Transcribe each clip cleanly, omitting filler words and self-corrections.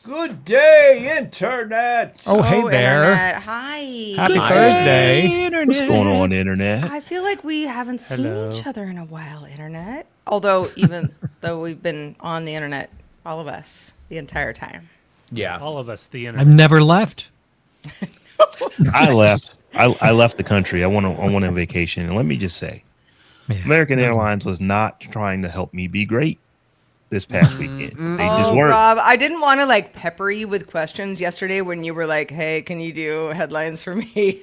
Good day, Internet. Oh, hey there. Internet. Hi. Happy Thursday. Internet. What's going on, Internet? I feel like we haven't seen each other in a while, Internet. Although, even though we've been on the Internet, all of us, the entire time. Yeah. All of us, the Internet. I've never left. I left. I left the country. I went on vacation, and let me just say, American Airlines was not trying to help me be great this past weekend. They just weren't. Rob, I didn't want to like pepper you with questions yesterday when you were like, "Hey, can you do headlines for me?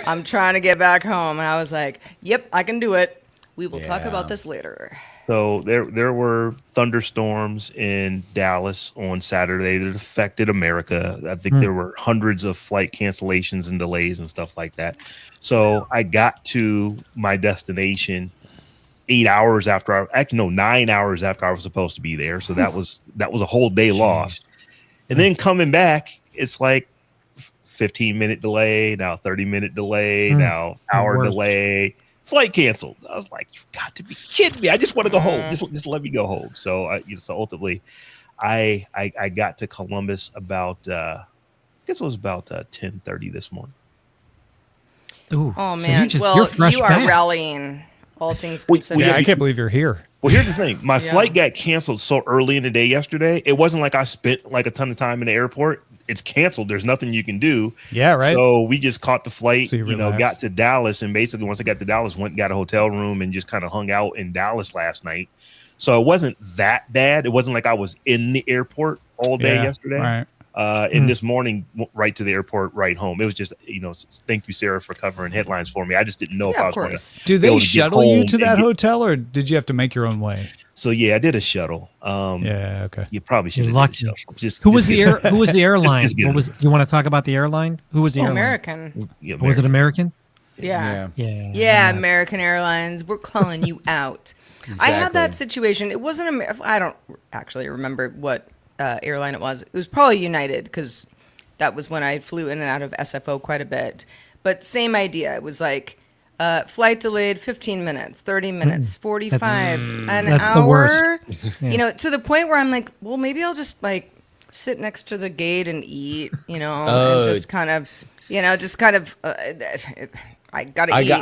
I'm trying to get back home," and I was like, "Yep, I can do it. We will talk about this later." So there were thunderstorms in Dallas on Saturday that affected America. I think there were hundreds of flight cancellations and delays and stuff like that. So I got to my destination 9 hours after I was supposed to be there. So that was a whole day lost. And then coming back, it's like 15-minute delay, now 30-minute delay, now hour delay. Flight canceled. I was like, "You've got to be kidding me! I just want to go home. Just let me go home." So, so ultimately, I got to Columbus about I guess it was about 10:30 this morning. Ooh, Oh so man, you are rallying. All things considered. Yeah, I can't believe you're here. Well, here's the thing: my flight got canceled so early in the day yesterday. It wasn't like I spent like a ton of time in the airport. It's canceled. There's nothing you can do. Yeah, right. So we just caught the flight, So you got to Dallas, and basically once I got to Dallas, went and got a hotel room and just kind of hung out in Dallas last night. So it wasn't that bad. It wasn't like I was in the airport all day yesterday. Right. And this morning, right to the airport, right home. It was just, thank you, Sarah, for covering headlines for me. I just didn't know if I was going to. Do they shuttle you to that hotel, or did you have to make your own way? So yeah, I did a shuttle. Okay. You probably should have lucky. Who was the airline? You want to talk about the airline? Who was the airline? American. Yeah, Was it American? Yeah. Yeah. American Airlines. We're calling you out. I had that situation. It wasn't I don't actually remember what airline it was. It was probably United, because that was when I flew in and out of SFO quite a bit. But same idea. It was like flight delayed 15 minutes, 30 minutes, 45, an that's hour. The worst. To the point where I'm like, well, maybe I'll just like sit next to the gate and eat, and just kind of, I gotta eat.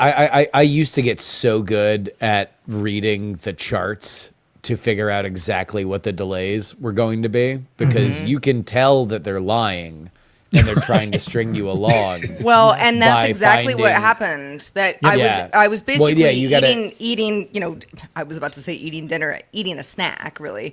I used to get so good at reading the charts to figure out exactly what the delays were going to be, because you can tell that they're lying and they're trying to string you along. Well, and that's exactly what happened. That I was basically eating, I was about to say eating dinner, eating a snack, really.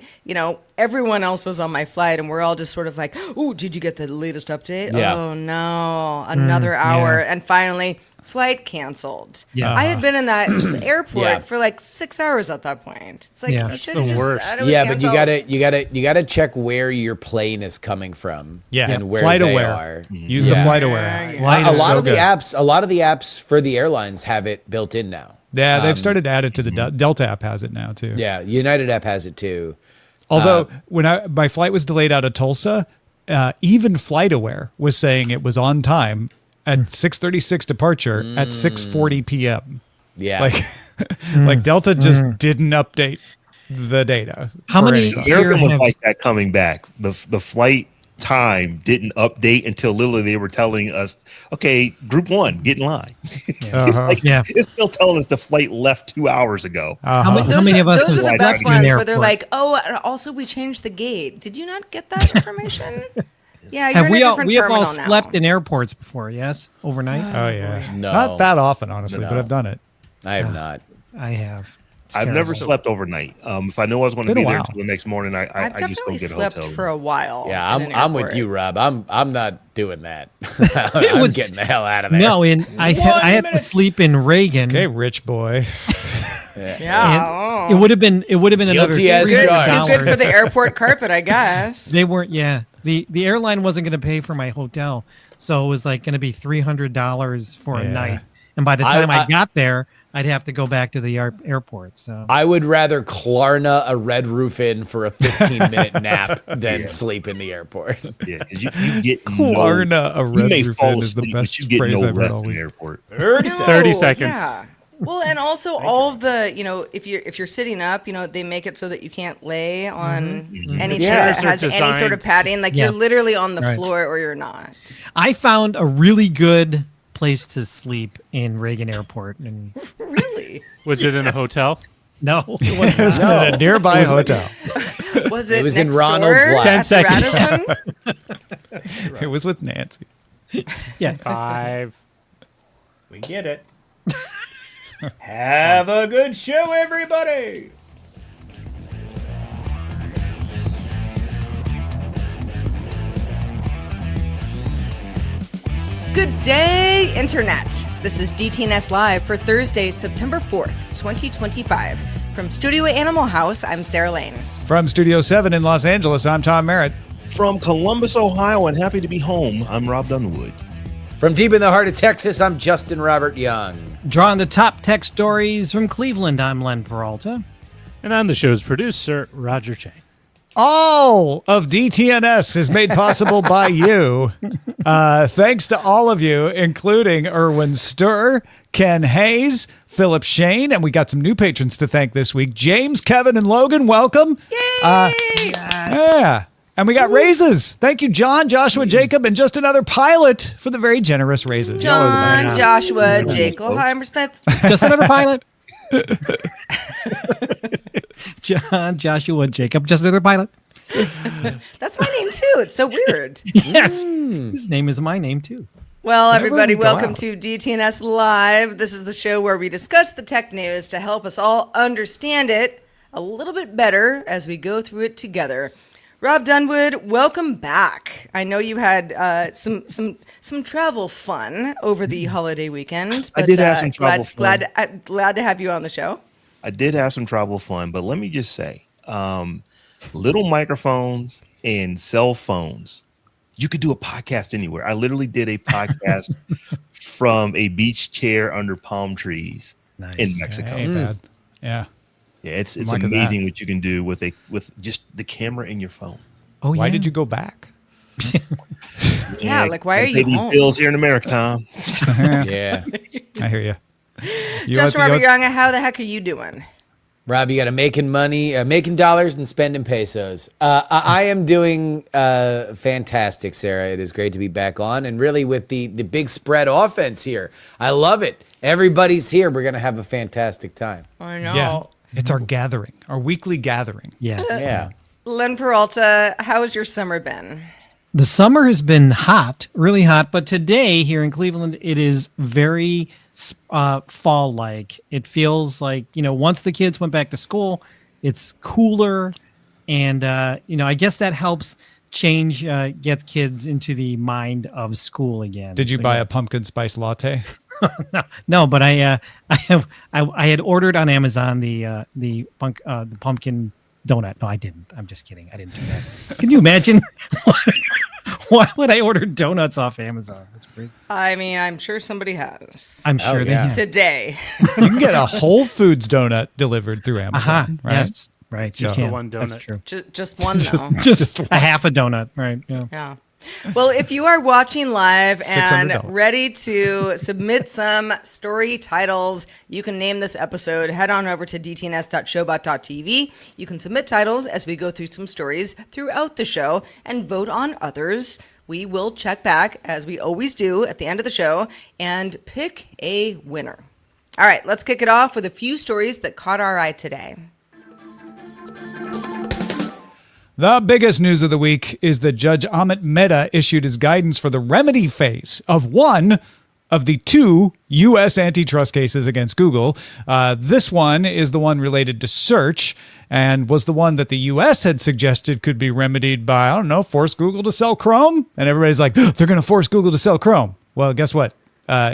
Everyone else was on my flight, and we're all just sort of like, "Oh, did you get the latest update? Yeah. Oh no, another hour." And finally, flight canceled. Yeah. I had been in that airport for like 6 hours at that point. It's like, you should have just said it was but canceled. you gotta check where your plane is coming from. Yeah, and where Flight they Aware. are. Use the Flight Aware. A lot of the apps for the airlines have it built in now. Yeah, they've started to add it to the Delta app has it now too. Yeah, United app has it too. Although when my flight was delayed out of Tulsa, even Flight Aware was saying it was on time at 6:36 departure at 6:40 p.m. Yeah, like Delta just didn't update the data. How many? American was like that coming back. The flight time didn't update until literally they were telling us, "Okay, Group 1, get in line." It's still telling us the flight left 2 hours ago. How many of us? Those are the best ones where they're like, "Oh, also we changed the gate. Did you not get that information?" Yeah, you're in a different we have all terminal now. slept in airports before, yes? Overnight? Oh, yeah. No. Not that often, honestly, but I've done it. I have not. I have. I've never slept overnight. If I know I was going to be there until the next morning, I just go definitely get a hotel slept room. for a while. Yeah, I'm with you, Rob. I'm not doing that. I'm getting the hell out of there. No, and I had to sleep in Reagan. Okay, rich boy. Yeah. It would have been another Guilty as charged. Too good for the airport carpet, I guess. They weren't. Yeah, the airline wasn't going to pay for my hotel, so it was like going to be $300 for a night. And by the time I got there, I'd have to go back to the airport. So I would rather Klarna a Red Roof Inn for a 15-minute nap than sleep in the airport. Yeah, because you get Klarna a Red Roof Inn is the best phrase I've heard all week. Airport. 30 seconds. Yeah. Well, and also all of the, if you're sitting up, they make it so that you can't lay on any chair that has any sort of padding. Like you're literally on the floor or you're not. I found a really good place to sleep in Reagan Airport. And Really? Was it in a hotel? no, it It was at a nearby hotel. Was it was in next Ronald's door lap. 10 at seconds. Radisson? It was with Nancy. yeah. 5. We get it. Have a good show, everybody. Good day, Internet. This is DTNS Live for Thursday, September 4th, 2025. From Studio Animal House, I'm Sarah Lane. From Studio 7 in Los Angeles, I'm Tom Merritt. From Columbus, Ohio, and happy to be home, I'm Robb Dunewood. From deep in the heart of Texas, I'm Justin Robert Young. Drawing the top tech stories from Cleveland, I'm Len Peralta. And I'm the show's producer, Roger Chang. All of DTNS is made possible by you. Thanks to all of you, including Erwin Sturr, Ken Hayes, Philip Shane, and we got some new patrons to thank this week. James, Kevin, and Logan, welcome. Yay! Yeah. And we got raises. Thank you, John, Joshua, Jacob, and just another pilot for the very generous raises. Y'all are the John, best. Joshua, Jacob, Heimersmith. Just another pilot. John, Joshua, Jacob, just another pilot. That's my name too. It's so weird. Yes. His name is my name too. Well, Whenever everybody, we go welcome out. to DTNS Live. This is the show where we discuss the tech news to help us all understand it a little bit better as we go through it together. Robb Dunewood, welcome back. I know you had some travel fun over the holiday weekend. But, I did have some travel fun. Glad to have you on the show. I did have some travel fun, but let me just say, little microphones and cell phones, you could do a podcast anywhere. I literally did a podcast from a beach chair under palm trees in Mexico. Ain't bad. Yeah. Yeah, it's Look at amazing what you can do with just the camera in your phone. Oh, Why did you go back? Yeah, like why are I you pay these home? bills here in America, Tom? Yeah. I hear you. Justin Robert Young, how the heck are you doing? Rob, you got to making dollars and spending pesos. I am doing fantastic, Sarah. It is great to be back on. And really with the big spread offense here. I love it. Everybody's here. We're going to have a fantastic time. I know. Yeah. It's our gathering, our weekly gathering. Yeah. Yeah. Len Peralta, how has your summer been? The summer has been hot, really hot, but today here in Cleveland, it is very fall-like. It feels like, once the kids went back to school, it's cooler. And, I guess that helps get kids into the mind of school again. Did you buy a pumpkin spice latte? No, but I had ordered on Amazon the pumpkin donut. No, I didn't. I'm just kidding. I didn't do that. Can you imagine? Why would I order donuts off Amazon? That's crazy. I mean, I'm sure somebody has. I'm sure they yeah. have. Today. You can get a Whole Foods donut delivered through Amazon, right? Yes, right. You Just can. one That's donut. true. Just one, though. Just a half a donut, right? Yeah. Yeah. Well, if you are watching live and $600. ready to submit some story titles, you can name this episode. Head on over to dtns.showbot.tv. You can submit titles as we go through some stories throughout the show and vote on others. We will check back, as we always do, at the end of the show and pick a winner. All right, let's kick it off with a few stories that caught our eye today. The biggest news of the week is that Judge Amit Mehta issued his guidance for the remedy phase of one of the two U.S. antitrust cases against Google. This one is the one related to search and was the one that the U.S. had suggested could be remedied by, force Google to sell Chrome. And everybody's like, they're going to force Google to sell Chrome. Well, guess what?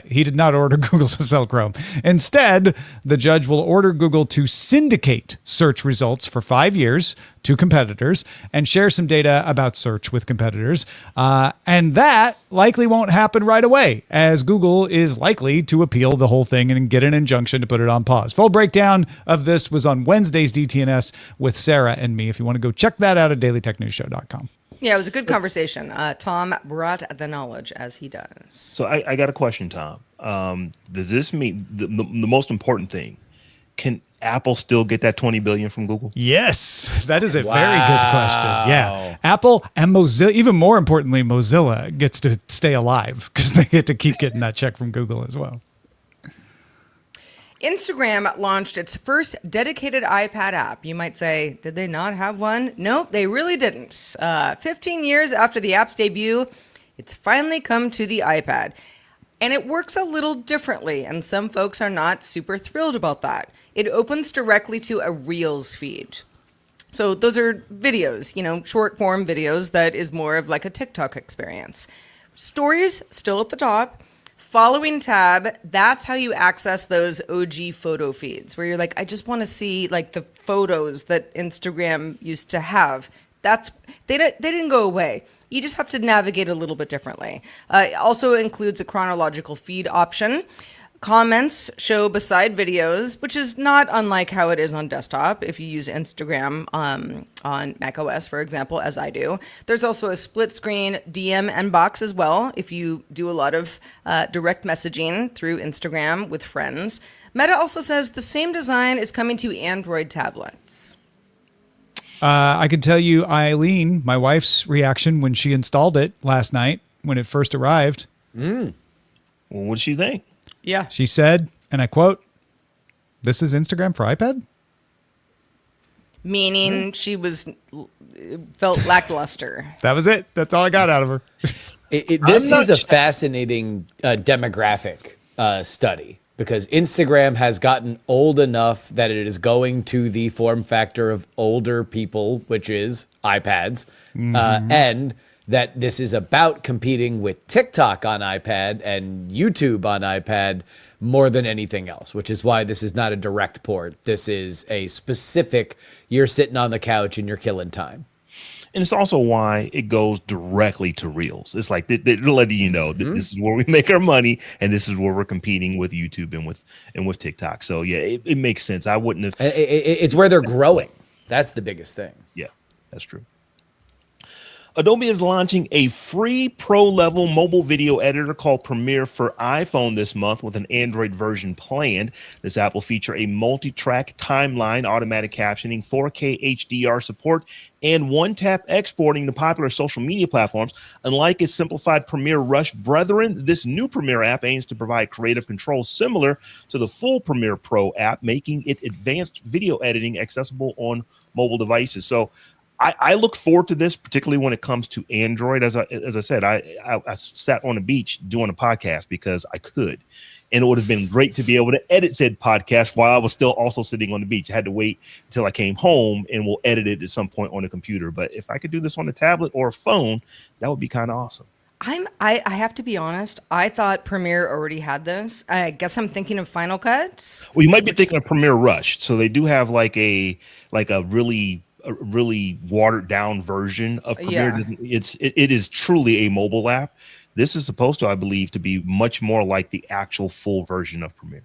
He did not order Google to sell Chrome. Instead, the judge will order Google to syndicate search results for 5 years to competitors and share some data about search with competitors. And that likely won't happen right away, as Google is likely to appeal the whole thing and get an injunction to put it on pause. Full breakdown of this was on Wednesday's DTNS with Sarah and me. If you want to go check that out at dailytechnewsshow.com. Yeah, it was a good conversation. Tom brought the knowledge, as he does. So I got a question, Tom. Does this mean the most important thing? Can Apple still get that 20 billion from Google? Yes, that is a very good question. Yeah, Wow. Apple and Mozilla, even more importantly, Mozilla gets to stay alive because they get to keep getting that check from Google as well. Instagram launched its first dedicated iPad app. You might say, did they not have one? Nope, they really didn't. 15 years after the app's debut, it's finally come to the iPad. And it works a little differently, and some folks are not super thrilled about that. It opens directly to a Reels feed. So those are videos, short form videos that is more of like a TikTok experience. Stories still at the top. Following tab, that's how you access those OG photo feeds where you're like, I just want to see like the photos that Instagram used to have. They didn't go away. You just have to navigate a little bit differently. It also includes a chronological feed option. Comments show beside videos, which is not unlike how it is on desktop if you use Instagram on macOS, for example, as I do. There's also a split screen DM inbox as well if you do a lot of direct messaging through Instagram with friends. Meta also says the same design is coming to Android tablets. I can tell you Eileen, my wife's reaction when she installed it last night when it first arrived. Well, what did she think? Yeah. She said, and I quote, "This is Instagram for iPad?" Meaning she felt lackluster. That was it. That's all I got out of her. This is a fascinating demographic study because Instagram has gotten old enough that it is going to the form factor of older people, which is iPads, and that this is about competing with TikTok on iPad and YouTube on iPad more than anything else, which is why this is not a direct port. This is a specific, you're sitting on the couch and you're killing time. And it's also why it goes directly to Reels. It's like they're letting you know that this is where we make our money, and this is where we're competing with YouTube and with TikTok. So yeah, it makes sense. I wouldn't have. It's where they're growing. That's the biggest thing. Yeah, that's true. Adobe is launching a free pro-level mobile video editor called Premiere for iPhone this month with an Android version planned. This app will feature a multi-track timeline, automatic captioning, 4K HDR support, and one-tap exporting to popular social media platforms. Unlike its simplified Premiere Rush brethren, this new Premiere app aims to provide creative controls similar to the full Premiere Pro app, making it advanced video editing accessible on mobile devices. So I look forward to this, particularly when it comes to Android. As I said, I sat on a beach doing a podcast because I could, and it would have been great to be able to edit said podcast while I was still also sitting on the beach. I had to wait until I came home, and we'll edit it at some point on the computer. But if I could do this on a tablet or a phone, that would be kind of awesome. I have to be honest. I thought Premiere already had this. I guess I'm thinking of Final Cut. Well, you might be thinking of Premiere Rush. So they do have like a really watered down version of Premiere. Yeah. It is truly a mobile app. This is supposed to, I believe, to be much more like the actual full version of Premiere.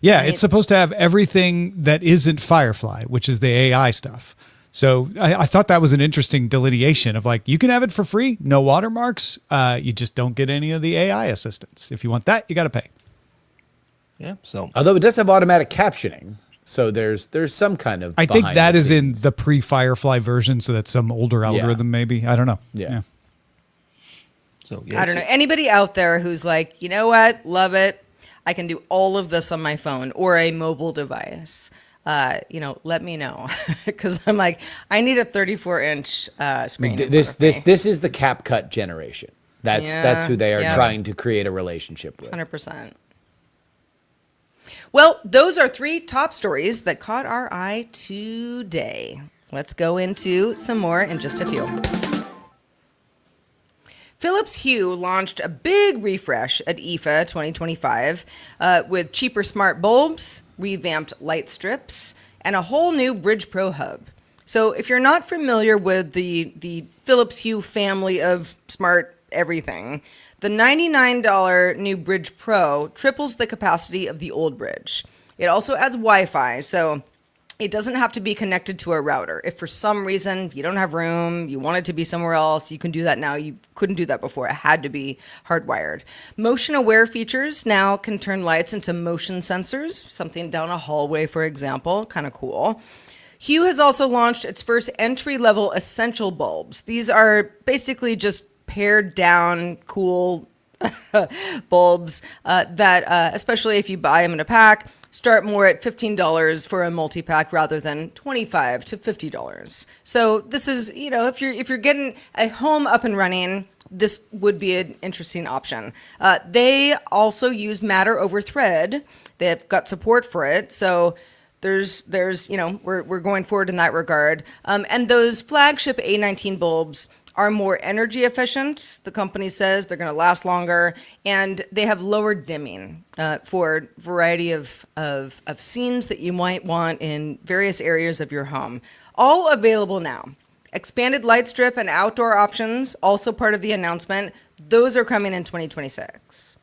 Yeah, it's supposed to have everything that isn't Firefly, which is the AI stuff. So I thought that was an interesting delineation of like, you can have it for free, no watermarks. You just don't get any of the AI assistance. If you want that, you got to pay. Yeah. So Although it does have automatic captioning. So there's some kind of. I think behind that the is in scenes. the pre-Firefly version, so that's some older algorithm, maybe. I don't know. Yeah. So yeah, I don't know. Anybody out there who's like, you know what? Love it. I can do all of this on my phone or a mobile device. Let me know, because I'm like, I need a 34-inch screen. This is the CapCut generation. That's who they are trying to create a relationship with. 100%. Well, those are 3 top stories that caught our eye today. Let's go into some more in just a few. Philips Hue launched a big refresh at IFA 2025 with cheaper smart bulbs, revamped light strips, and a whole new Bridge Pro hub. So if you're not familiar with the Philips Hue family of smart everything, the $99 new Bridge Pro triples the capacity of the old Bridge. It also adds Wi-Fi, so it doesn't have to be connected to a router. If for some reason you don't have room, you want it to be somewhere else, you can do that now. You couldn't do that before. It had to be hardwired. Motion aware features now can turn lights into motion sensors, something down a hallway, for example. Kind of cool. Hue has also launched its first entry-level essential bulbs. These are basically just pared down, cool bulbs that, especially if you buy them in a pack, start more at $15 for a multi-pack rather than $25 to $50. So this is, if you're getting a home up and running, this would be an interesting option. They also use Matter over Thread. They've got support for it. So there's we're going forward in that regard. And those flagship A19 bulbs are more energy efficient. The company says they're going to last longer, and they have lower dimming for a variety of scenes that you might want in various areas of your home. All available now. Expanded light strip and outdoor options, also part of the announcement. Those are coming in 2026.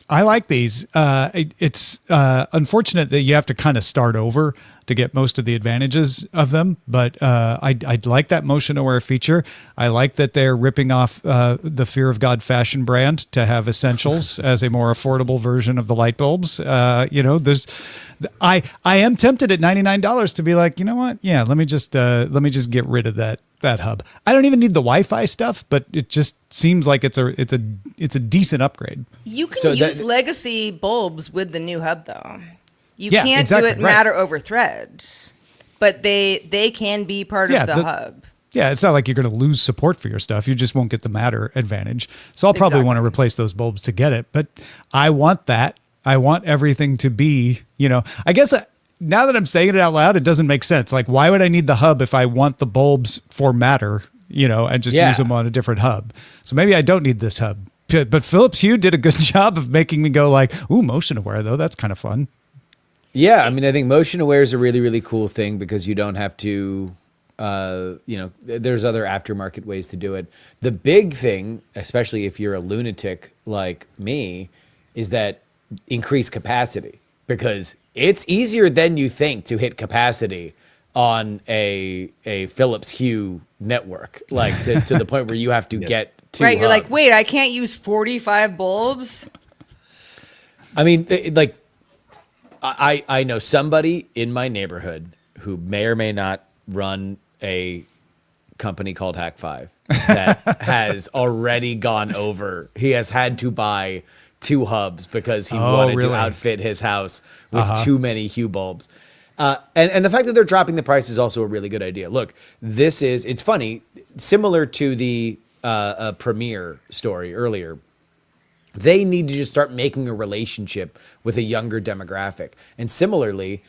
I like these. It's unfortunate that you have to kind of start over to get most of the advantages of them, but I'd like that motion aware feature. I like that they're ripping off the Fear of God fashion brand to have essentials as a more affordable version of the light bulbs. I am tempted at $99 to be like, you know what? Yeah, let me just get rid of that hub. I don't even need the Wi-Fi stuff, but it just seems like it's a decent upgrade. You can use legacy bulbs with the new hub, though. You Yeah, can't exactly, do it right. Matter over Threads, but they can be part of the hub. Yeah, it's not like you're going to lose support for your stuff. You just won't get the Matter advantage. So I'll probably want to replace those bulbs to get it. But I want that. I want everything to be, I guess now that I'm saying it out loud, it doesn't make sense. Like, why would I need the hub if I want the bulbs for Matter, and just use them on a different hub? So maybe I don't need this hub. But Philips Hue did a good job of making me go like, ooh, motion aware, though. That's kind of fun. Yeah, I mean, I think motion aware is a really, really cool thing because you don't have to, there's other aftermarket ways to do it. The big thing, especially if you're a lunatic like me, is that increased capacity, because it's easier than you think to hit capacity on a Philips Hue network, like to the point where you have to get two Right, you're like, hubs. wait, I can't use 45 bulbs? I mean, I know somebody in my neighborhood who may or may not run a company called Hack5 that has already gone over. He has had to buy 2 hubs because he wanted to outfit his house with too many Hue bulbs. And the fact that they're dropping the price is also a really good idea. Look, it's funny, similar to the Premiere story earlier. They need to just start making a relationship with a younger demographic. And similarly,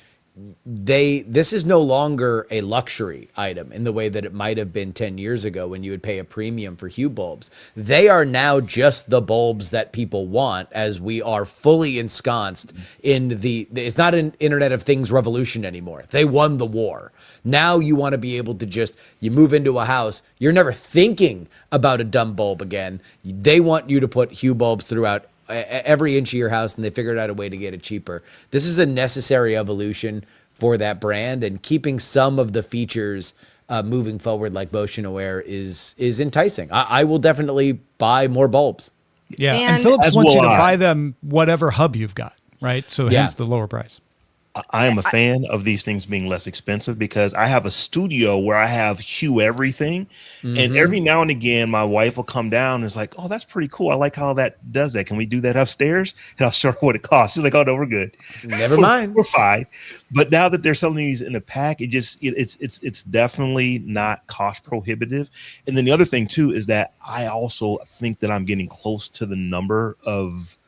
this is no longer a luxury item in the way that it might have been 10 years ago when you would pay a premium for Hue bulbs. They are now just the bulbs that people want, as we are fully ensconced in it's not an Internet of Things revolution anymore. They won the war. Now you want to be able to you move into a house, you're never thinking about a dumb bulb again. They want you to put Hue bulbs throughout every inch of your house, and they figured out a way to get it cheaper. This is a necessary evolution for that brand, and keeping some of the features moving forward, like motion aware, is enticing. I will definitely buy more bulbs. Yeah, and And- Philips As wants you will to I. buy them whatever hub you've got, right? So hence the lower price. I am a fan of these things being less expensive because I have a studio where I have Hue everything. And every now and again, my wife will come down and is like, oh, that's pretty cool. I like how that does that. Can we do that upstairs? And I'll show her what it costs. She's like, oh, no, we're good. Never mind. We're fine. But now that they're selling these in a pack, it's definitely not cost prohibitive. And then the other thing, too, is that I also think that I'm getting close to the number of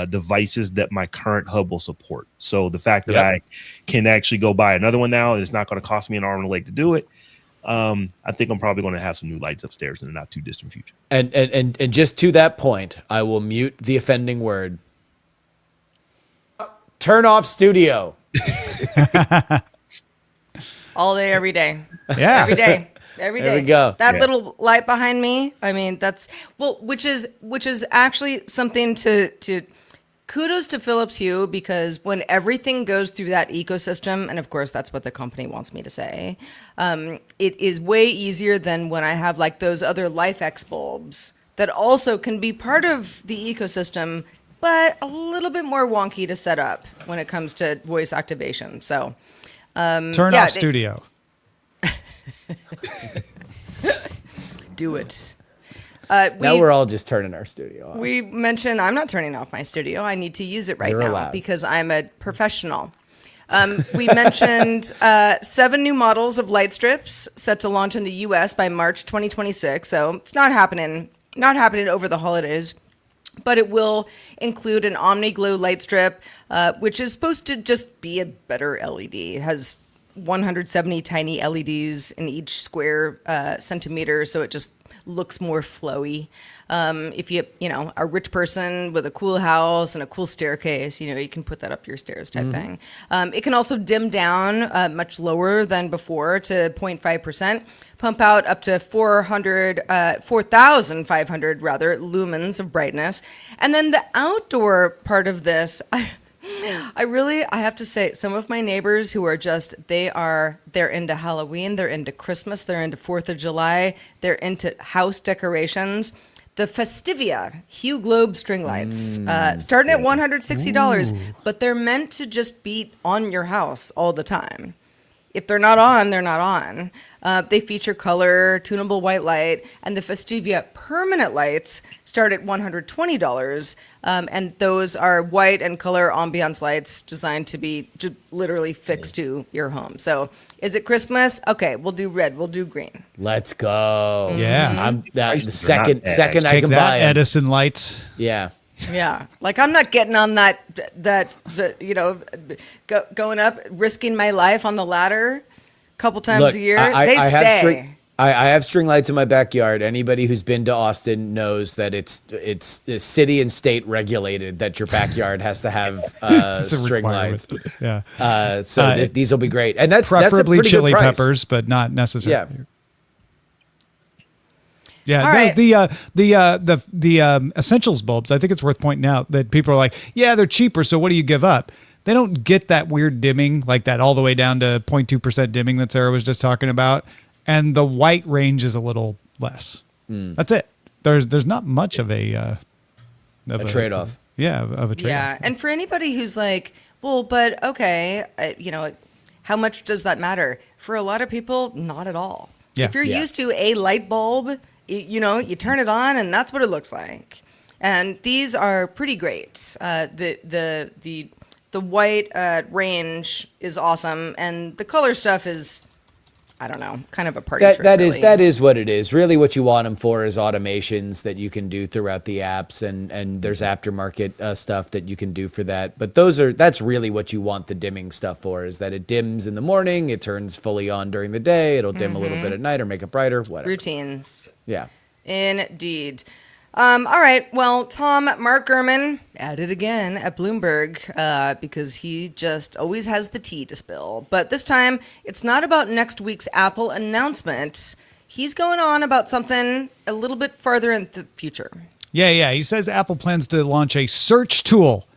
devices that my current hub will support. So the fact that I can actually go buy another one now, and it's not going to cost me an arm and a leg to do it. I think I'm probably going to have some new lights upstairs in the not too distant future. And just to that point, I will mute the offending word. Turn off studio. All day, every day. Yeah. Every day. Every day. There we go. That little light behind me, I mean, which is actually something to kudos to Philips Hue, because when everything goes through that ecosystem, and of course that's what the company wants me to say, it is way easier than when I have like those other LifeX bulbs that also can be part of the ecosystem, but a little bit more wonky to set up when it comes to voice activation. So Turn off studio. Do it. Now we're all just turning our studio off. We mentioned I'm not turning off my studio. I need to use it right You're now allowed. because I'm a professional. We mentioned 7 new models of light strips set to launch in the U.S. by March 2026. So it's not happening over the holidays, but it will include an Omni Glow light strip, which is supposed to just be a better LED. It has 170 tiny LEDs in each square centimeter, so it just looks more flowy. If you are a rich person with a cool house and a cool staircase, you can put that up your stairs type thing. It can also dim down much lower than before to 0.5%, pump out up to 4,500 lumens of brightness. And then the outdoor part of this, I have to say, some of my neighbors who are they're into Halloween, they're into Christmas, they're into 4th of July, they're into house decorations. The Festivia Hue Globe string lights, starting at $160, but they're meant to just be on your house all the time. If they're not on, they're not on. They feature color, tunable white light, and the Festivia permanent lights start at $120. And those are white and color ambiance lights designed to be just literally fixed to your home. So is it Christmas? Okay, we'll do red, we'll do green. Let's go. Yeah. I'm the Prices are not second bad. I Take can that, buy 'em. Edison lights. Yeah. Yeah, like I'm not getting on that going up, risking my life on the ladder a couple times Look, a year. I They have stay. I have string lights in my backyard. Anybody who's been to Austin knows that it's city and state regulated that your backyard has to have It's a string requirement. lights. Yeah. These will be great, and that's a Preferably pretty chili good price. peppers, but not necessarily. Yeah. Yeah, All right. the essentials bulbs. I think it's worth pointing out that people are like, yeah, they're cheaper. So what do you give up? They don't get that weird dimming like that all the way down to 0.2% dimming that Sarah was just talking about, and the white range is a little less. That's it. There's not much of a trade-off. Yeah, of a trade-off. Yeah, and for anybody who's like, well, but okay, how much does that matter? For a lot of people, not at all. Yeah. If you're Yeah. used to a light bulb, you turn it on and that's what it looks like. And these are pretty great. The white range is awesome, and the color stuff is, I don't know, kind of a party trick. That really. is what it is. Really, what you want them for is automations that you can do throughout the apps, and there's aftermarket stuff that you can do for that. But that's really what you want the dimming stuff for, is that it dims in the morning, it turns fully on during the day, it'll dim a little bit at night or make it brighter, whatever. Routines. Yeah. Indeed. All right. Well, Mark Gurman at it again at Bloomberg because he just always has the tea to spill. But this time, it's not about next week's Apple announcement. He's going on about something a little bit farther in the future. Yeah. He says Apple plans to launch a search tool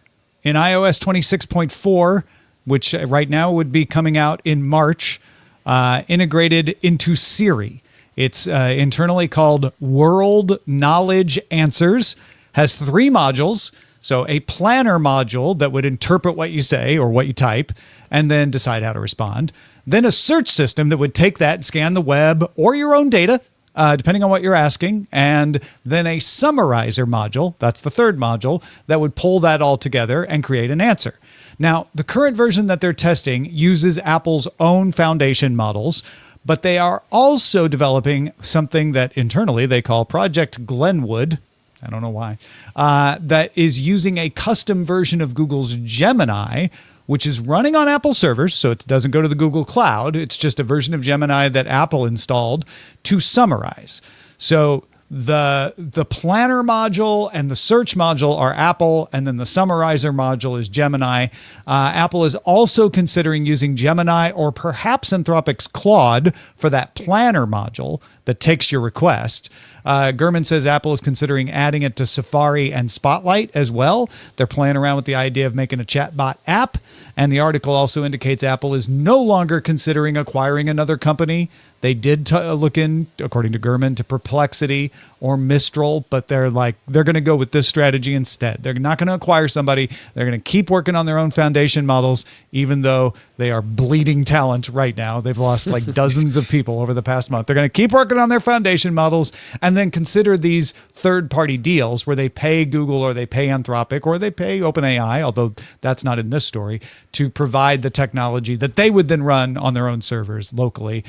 in iOS 26.4, which right now would be coming out in March, integrated into Siri. It's internally called World Knowledge Answers, has 3 modules. So a planner module that would interpret what you say or what you type and then decide how to respond. Then a search system that would take that and scan the web or your own data, depending on what you're asking. And then a summarizer module, that's the 3rd module, that would pull that all together and create an answer. Now, the current version that they're testing uses Apple's own foundation models, but they are also developing something that internally they call Project Glenwood. I don't know why. That is using a custom version of Google's Gemini, which is running on Apple servers, so it doesn't go to the Google Cloud. It's just a version of Gemini that Apple installed to summarize. So the planner module and the search module are Apple, and then the summarizer module is Gemini. Apple is also considering using Gemini or perhaps Anthropic's Claude for that planner module. that takes your request. Gurman says Apple is considering adding it to Safari and Spotlight as well. They're playing around with the idea of making a chatbot app. And the article also indicates Apple is no longer considering acquiring another company. They did look in, according to Gurman, to Perplexity or Mistral, but they're going to go with this strategy instead. They're not going to acquire somebody. They're going to keep working on their own foundation models, even though they are bleeding talent right now. They've lost like dozens of people over the past month. They're going to keep working on their foundation models and then consider these third-party deals where they pay Google or they pay Anthropic or they pay OpenAI, although that's not in this story, to provide the technology that they would then run on their own servers locally.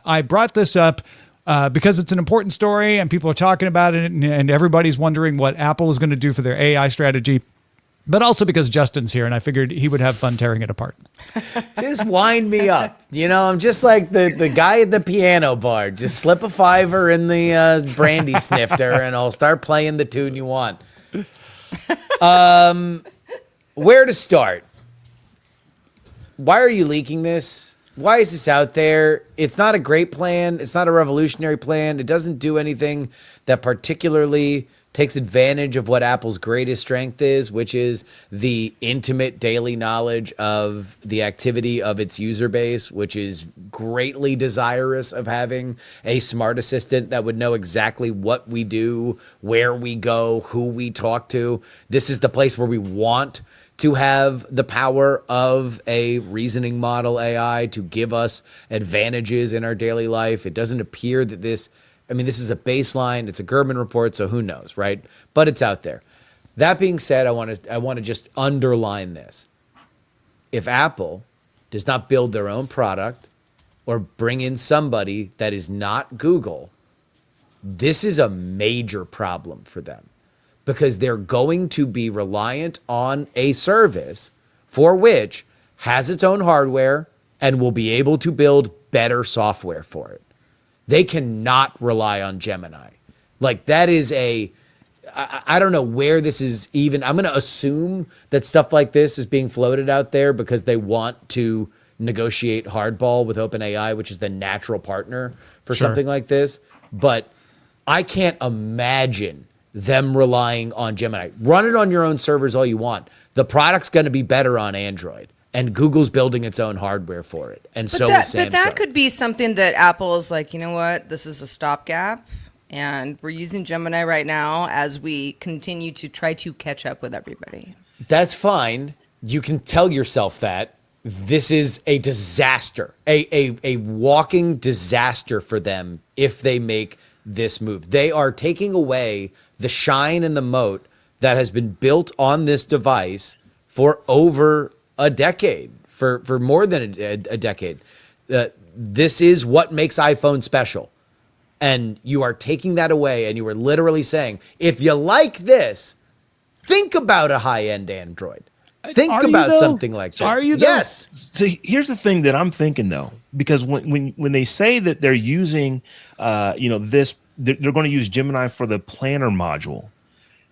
I brought this up because it's an important story and people are talking about it and everybody's wondering what Apple is going to do for their AI strategy, but also because Justin's here and I figured he would have fun tearing it apart. Just wind me up. I'm just like the guy at the piano bar. Just slip a $5 in the brandy snifter and I'll start playing the tune you want. Where to start? Why are you leaking this? Why is this out there? It's not a great plan. It's not a revolutionary plan. It doesn't do anything that particularly takes advantage of what Apple's greatest strength is, which is the intimate daily knowledge of the activity of its user base, which is greatly desirous of having a smart assistant that would know exactly what we do, where we go, who we talk to. This is the place where we want to have the power of a reasoning model AI to give us advantages in our daily life. It doesn't appear that this is a baseline. It's a Gurman report, so who knows, right? But it's out there. That being said, I want to just underline this. If Apple does not build their own product or bring in somebody that is not Google, this is a major problem for them, because they're going to be reliant on a service for which has its own hardware and will be able to build better software for it. They cannot rely on Gemini. Like, that is I don't know where this is even. I'm going to assume that stuff like this is being floated out there because they want to negotiate hardball with OpenAI, which is the natural partner for something like this. But I can't imagine them relying on Gemini. Run it on your own servers all you want. The product's going to be better on Android, and Google's building its own hardware for it, and so is Samsung. But that could be something that Apple is like, you know what, this is a stopgap, and we're using Gemini right now as we continue to try to catch up with everybody. That's fine. You can tell yourself that. This is a disaster, a walking disaster for them if they make this move. They are taking away the shine and the moat that has been built on this device for over a decade, for more than a decade. This is what makes iPhone special. And you are taking that away, and you are literally saying, if you like this, think about a high-end Android. Think about something like that. Are you though? Yes. So here's the thing that I'm thinking, though, because when they say that they're using, this, they're going to use Gemini for the planner module.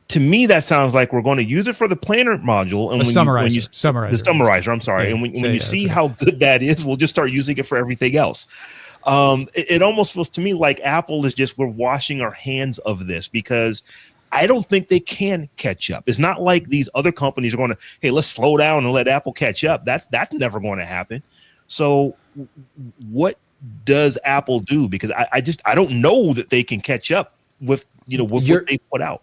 To me, that sounds like we're going to use it for the planner module and the summarizer. I'm sorry. Yeah, and when you see how good that is, we'll just start using it for everything else. It almost feels to me like Apple is just, we're washing our hands of this because I don't think they can catch up. It's not like these other companies are going to, hey, let's slow down and let Apple catch up. That's never going to happen. So what does Apple do? Because I don't know that they can catch up with what they put out.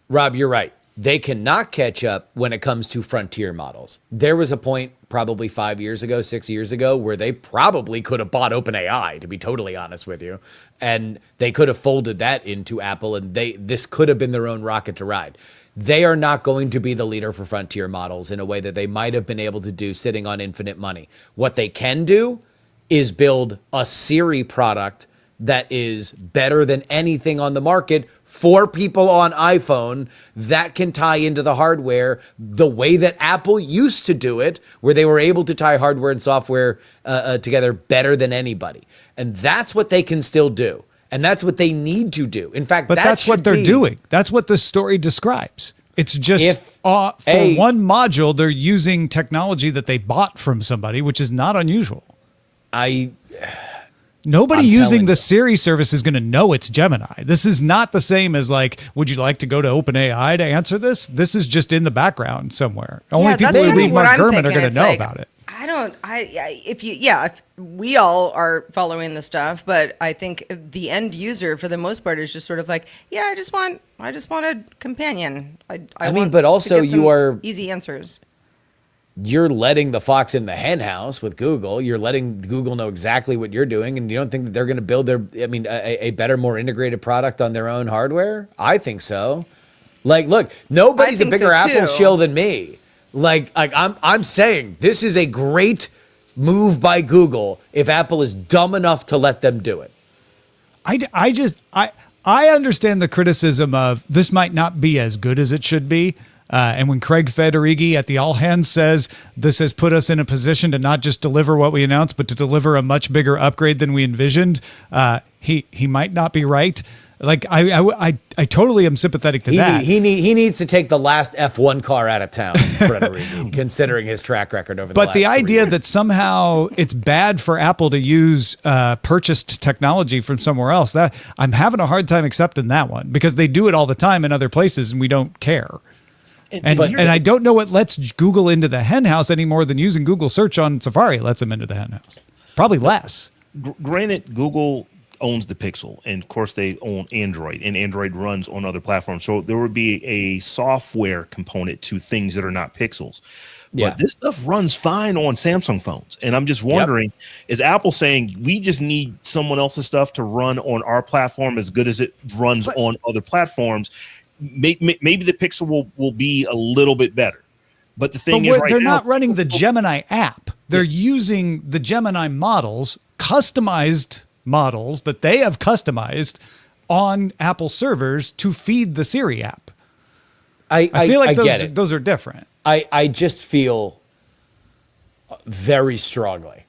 Rob, you're right. They cannot catch up when it comes to frontier models. There was a point probably 5 years ago, 6 years ago, where they probably could have bought OpenAI, to be totally honest with you. And they could have folded that into Apple, and this could have been their own rocket to ride. They are not going to be the leader for frontier models in a way that they might have been able to do sitting on infinite money. What they can do is build a Siri product that is better than anything on the market for people on iPhone that can tie into the hardware the way that Apple used to do it, where they were able to tie hardware and software together better than anybody. And that's what they can still do. And that's what they need to do. In fact, that's what they're doing. That's what the story describes. It's just for one module, they're using technology that they bought from somebody, which is not unusual. Nobody I'm using telling the you. Siri service is going to know it's Gemini. This is not the same as like, would you like to go to OpenAI to answer this? This is just in the background somewhere. Only people that's who kinda read what Mark I'm Gurman are thinking. going to It's know like, about it. If we all are following the stuff, but I think the end user for the most part is just sort of like, yeah, I just want a companion. I mean, want but to also get you some are- easy answers. You're letting the fox in the hen house with Google. You're letting Google know exactly what you're doing, and you don't think that they're going to build a better, more integrated product on their own hardware? I think so. Like, look, nobody's a think bigger so, Apple too. shill than me. Like I'm saying this is a great move by Google if Apple is dumb enough to let them do it. I understand the criticism of this might not be as good as it should be. And when Craig Federighi at the All Hands says this has put us in a position to not just deliver what we announced, but to deliver a much bigger upgrade than we envisioned, he might not be right. Like I totally am sympathetic to that. He needs to take the last F1 car out of town, Federighi, considering his track record over the last But the 3 idea years. that somehow it's bad for Apple to use purchased technology from somewhere else, that I'm having a hard time accepting that one, because they do it all the time in other places and we don't care. And I don't know what lets Google into the hen house any more than using Google search on Safari lets them into the hen house. Probably less. Granted, Google owns the Pixel, and of course they own Android, and Android runs on other platforms. So there would be a software component to things that are not Pixels. Yeah. But this stuff runs fine on Samsung phones. And I'm just wondering, is Apple saying we just need someone else's stuff to run on our platform as good as it runs on other platforms? Maybe the Pixel will be a little bit better. But the thing is, they're not running the Gemini app. They're using the Gemini models, customized models that they have customized on Apple servers to feed the Siri app. I feel like those are different. I just feel very strongly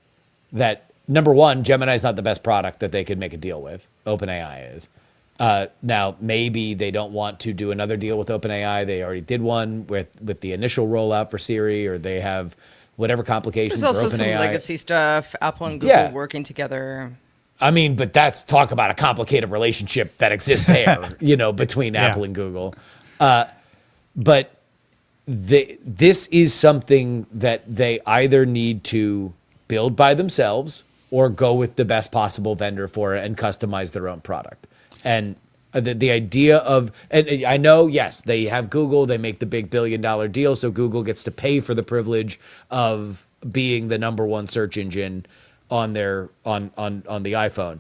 that, number one, Gemini is not the best product that they could make a deal with. OpenAI is. Now, maybe they don't want to do another deal with OpenAI. They already did one with the initial rollout for Siri, or they have whatever complications. There's also for OpenAI. some legacy stuff. Apple and Google Yeah. working together. I mean, but that's talk about a complicated relationship that exists there, between Apple and Google. But this is something that they either need to build by themselves or go with the best possible vendor for it and customize their own product. And the idea of, and I know, yes, they have Google, they make the big $1 billion deal, so Google gets to pay for the privilege of being the number one search engine on their on the iPhone.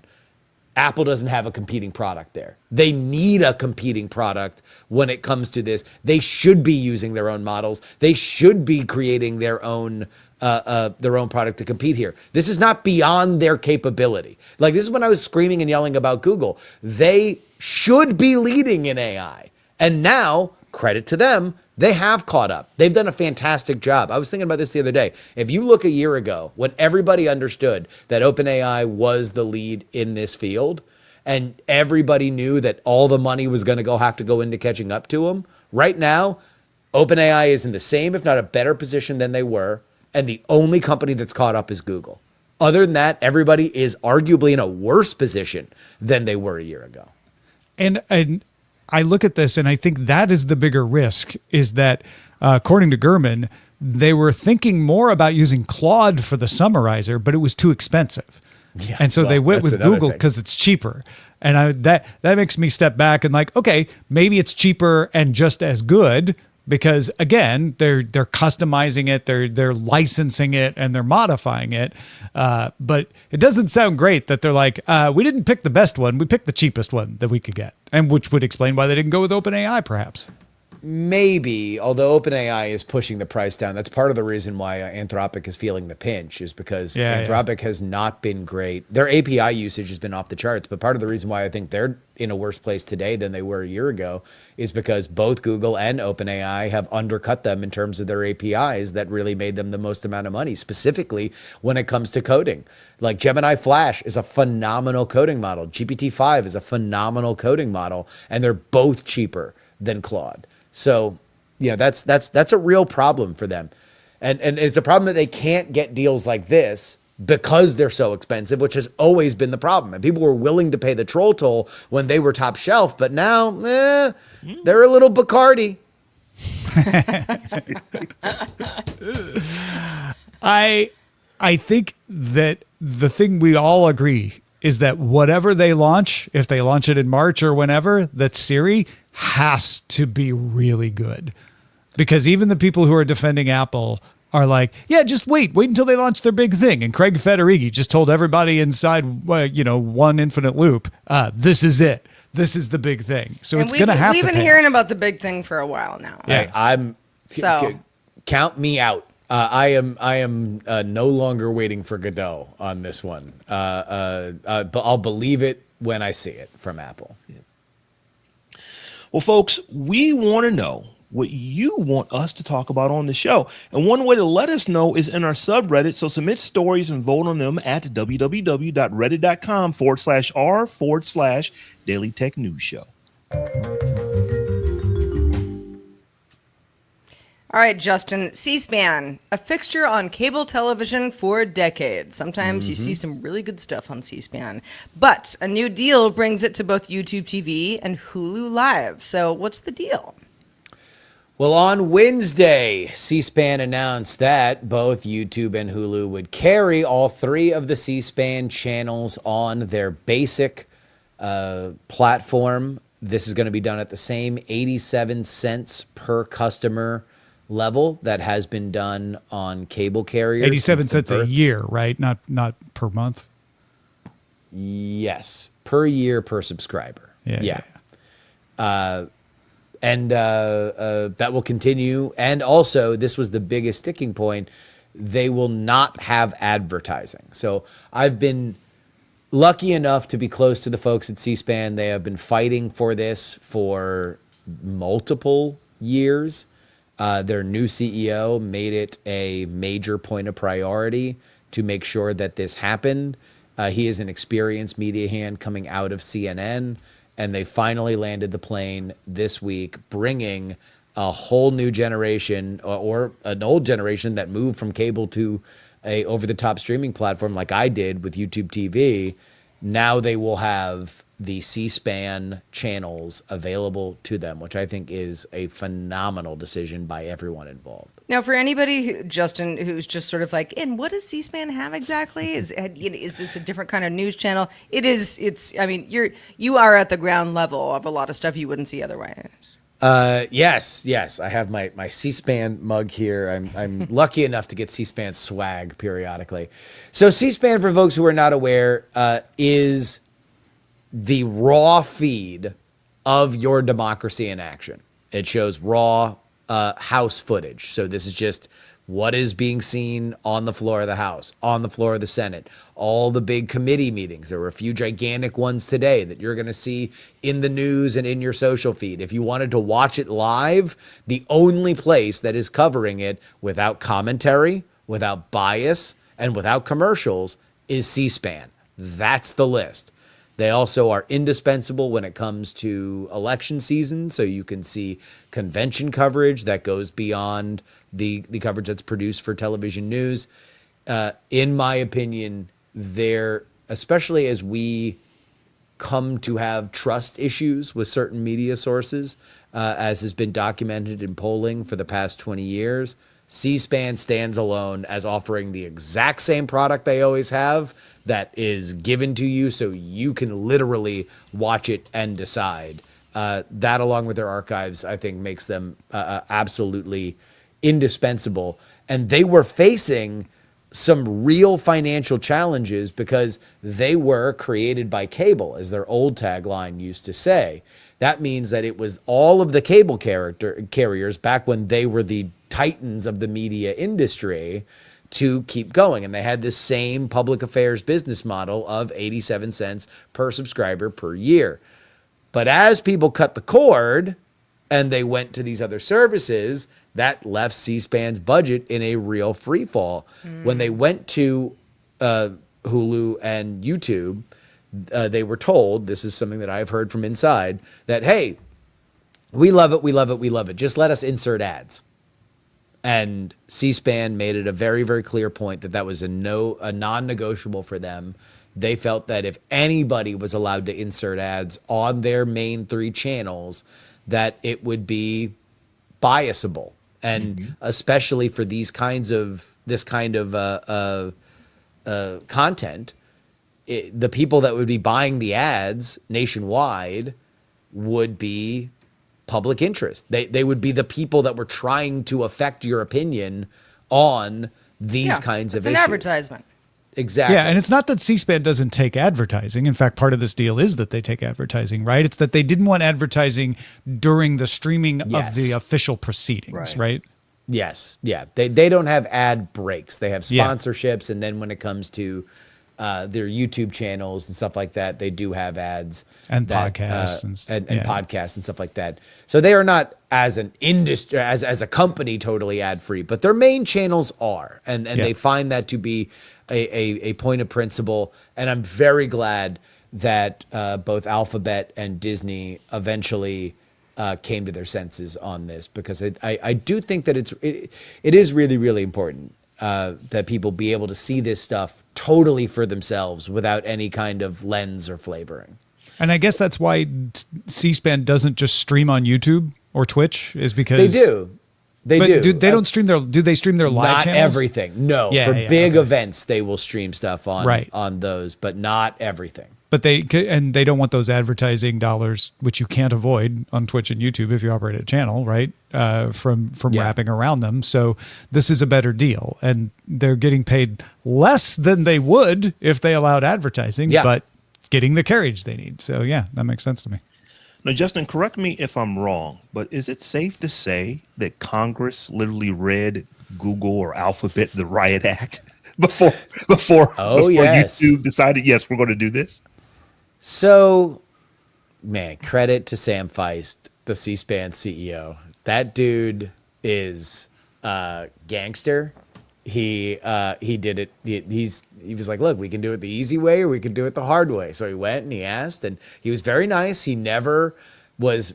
Apple doesn't have a competing product there. They need a competing product when it comes to this. They should be using their own models. They should be creating their own product to compete here. This is not beyond their capability. Like, this is when I was screaming and yelling about Google. They should be leading in AI. And now, credit to them, they have caught up. They've done a fantastic job. I was thinking about this the other day. If you look a year ago, when everybody understood that OpenAI was the lead in this field, and everybody knew that all the money was going to have to go into catching up to them, right now, OpenAI is in the same, if not a better position than they were, and the only company that's caught up is Google. Other than that, everybody is arguably in a worse position than they were a year ago. And I look at this and I think that is the bigger risk, is that according to Gurman, they were thinking more about using Claude for the summarizer, but it was too expensive. Yeah, and so they went with another Google thing. because it's cheaper. And that makes me step back and like, okay, maybe it's cheaper and just as good, because again, they're customizing it, they're licensing it, and they're modifying it. But it doesn't sound great that they're like, we didn't pick the best one, we picked the cheapest one that we could get, and which would explain why they didn't go with OpenAI, perhaps. Maybe, although OpenAI is pushing the price down. That's part of the reason why Anthropic is feeling the pinch, is because Anthropic has not been great. Their API usage has been off the charts, but part of the reason why I think they're in a worse place today than they were a year ago is because both Google and OpenAI have undercut them in terms of their APIs that really made them the most amount of money, specifically when it comes to coding. Like Gemini Flash is a phenomenal coding model. GPT-5 is a phenomenal coding model, and they're both cheaper than Claude. So, that's a real problem for them. And it's a problem that they can't get deals like this because they're so expensive, which has always been the problem. And people were willing to pay the troll toll when they were top shelf, but now they're a little Bacardi. I think that the thing we all agree is that whatever they launch, if they launch it in March or whenever, that Siri has to be really good. Because even the people who are defending Apple are like, yeah, just wait until they launch their big thing. And Craig Federighi just told everybody inside, one infinite loop, this is it. This is the big thing. So and it's going to have to We've been hearing about the big thing for a while now. Yeah, So count me out. I am no longer waiting for Godot on this one. But I'll believe it when I see it from Apple. Well, folks, we want to know what you want us to talk about on the show. And one way to let us know is in our subreddit. So submit stories and vote on them at www.reddit.com/r/Daily Tech News Show. All right, Justin, C-SPAN, a fixture on cable television for decades. Sometimes you see some really good stuff on C-SPAN. But a new deal brings it to both YouTube TV and Hulu Live. So what's the deal? Well, on Wednesday, C-SPAN announced that both YouTube and Hulu would carry all 3 of the C-SPAN channels on their basic platform. This is going to be done at the same 87 cents per customer level that has been done on cable carriers. 87 cents a year, right? Not per month. Yes, per year per subscriber. Yeah. And that will continue. And also, this was the biggest sticking point. They will not have advertising. So I've been lucky enough to be close to the folks at C-SPAN. They have been fighting for this for multiple years. Their new CEO made it a major point of priority to make sure that this happened. He is an experienced media hand coming out of CNN, and they finally landed the plane this week, bringing a whole new generation or an old generation that moved from cable to a over-the-top streaming platform like I did with YouTube TV. Now they will have the C-SPAN channels available to them, which I think is a phenomenal decision by everyone involved. Now, for anybody, Justin, who's just sort of like, and what does C-SPAN have exactly? Is this a different kind of news channel? It is. I mean, you are at the ground level of a lot of stuff you wouldn't see otherwise. Yes. I have my C-SPAN mug here. I'm lucky enough to get C-SPAN swag periodically. So C-SPAN, for folks who are not aware, is the raw feed of your democracy in action. It shows raw House footage. So this is just what is being seen on the floor of the House, on the floor of the Senate, all the big committee meetings. There were a few gigantic ones today that you're going to see in the news and in your social feed. If you wanted to watch it live, the only place that is covering it without commentary, without bias, and without commercials is C-SPAN. That's the list. They also are indispensable when it comes to election season, so you can see convention coverage that goes beyond the coverage that's produced for television news. In my opinion, they're, especially as we come to have trust issues with certain media sources, as has been documented in polling for the past 20 years, C-SPAN stands alone as offering the exact same product they always have that is given to you so you can literally watch it and decide. That, along with their archives, I think makes them absolutely indispensable. And they were facing some real financial challenges because they were created by cable, as their old tagline used to say. That means that it was all of the cable carriers back when they were the titans of the media industry to keep going. And they had this same public affairs business model of 87 cents per subscriber per year. But as people cut the cord and they went to these other services, that left C-SPAN's budget in a real free fall. When they went to Hulu and YouTube, they were told, this is something that I've heard from inside, that, hey, we love it, we love it, we love it. Just let us insert ads. And C-SPAN made it a very, very clear point that that was a non-negotiable for them. They felt that if anybody was allowed to insert ads on their main 3 channels, that it would be biasable. And especially for this kind of content, the people that would be buying the ads nationwide would be public interest. They would be the people that were trying to affect your opinion on these kinds of issues. It's an advertisement. Exactly. Yeah, and it's not that C-SPAN doesn't take advertising. In fact, part of this deal is that they take advertising, right? It's that they didn't want advertising during the streaming of the official proceedings, right? Yes. Yeah. They don't have ad breaks. They have sponsorships, and then when it comes to their YouTube channels and stuff like that, they do have ads and podcasts and podcasts and stuff like that. So they are not as an industry, as a company, totally ad free, but their main channels are, and they find that to be a point of principle. And I'm very glad that both Alphabet and Disney eventually came to their senses on this, because I do think that it is really, really important that people be able to see this stuff totally for themselves without any kind of lens or flavoring. And I guess that's why C-SPAN doesn't just stream on YouTube or Twitch, is because they do. They do. They don't stream their. Do they stream their live not channels? Everything. No. For big events, they will stream stuff on those, but not everything. But they don't want those advertising dollars, which you can't avoid on Twitch and YouTube if you operate a channel, right? From wrapping around them. So this is a better deal, and they're getting paid less than they would if they allowed advertising, but getting the carriage they need. So yeah, that makes sense to me. Now, Justin, correct me if I'm wrong, but is it safe to say that Congress literally read Google or Alphabet the Riot Act before YouTube decided, yes, we're going to do this? So, man, credit to Sam Feist, the C-SPAN CEO. That dude is gangster. He did it. He was like, look, we can do it the easy way or we can do it the hard way. So he went and he asked, and he was very nice. He never was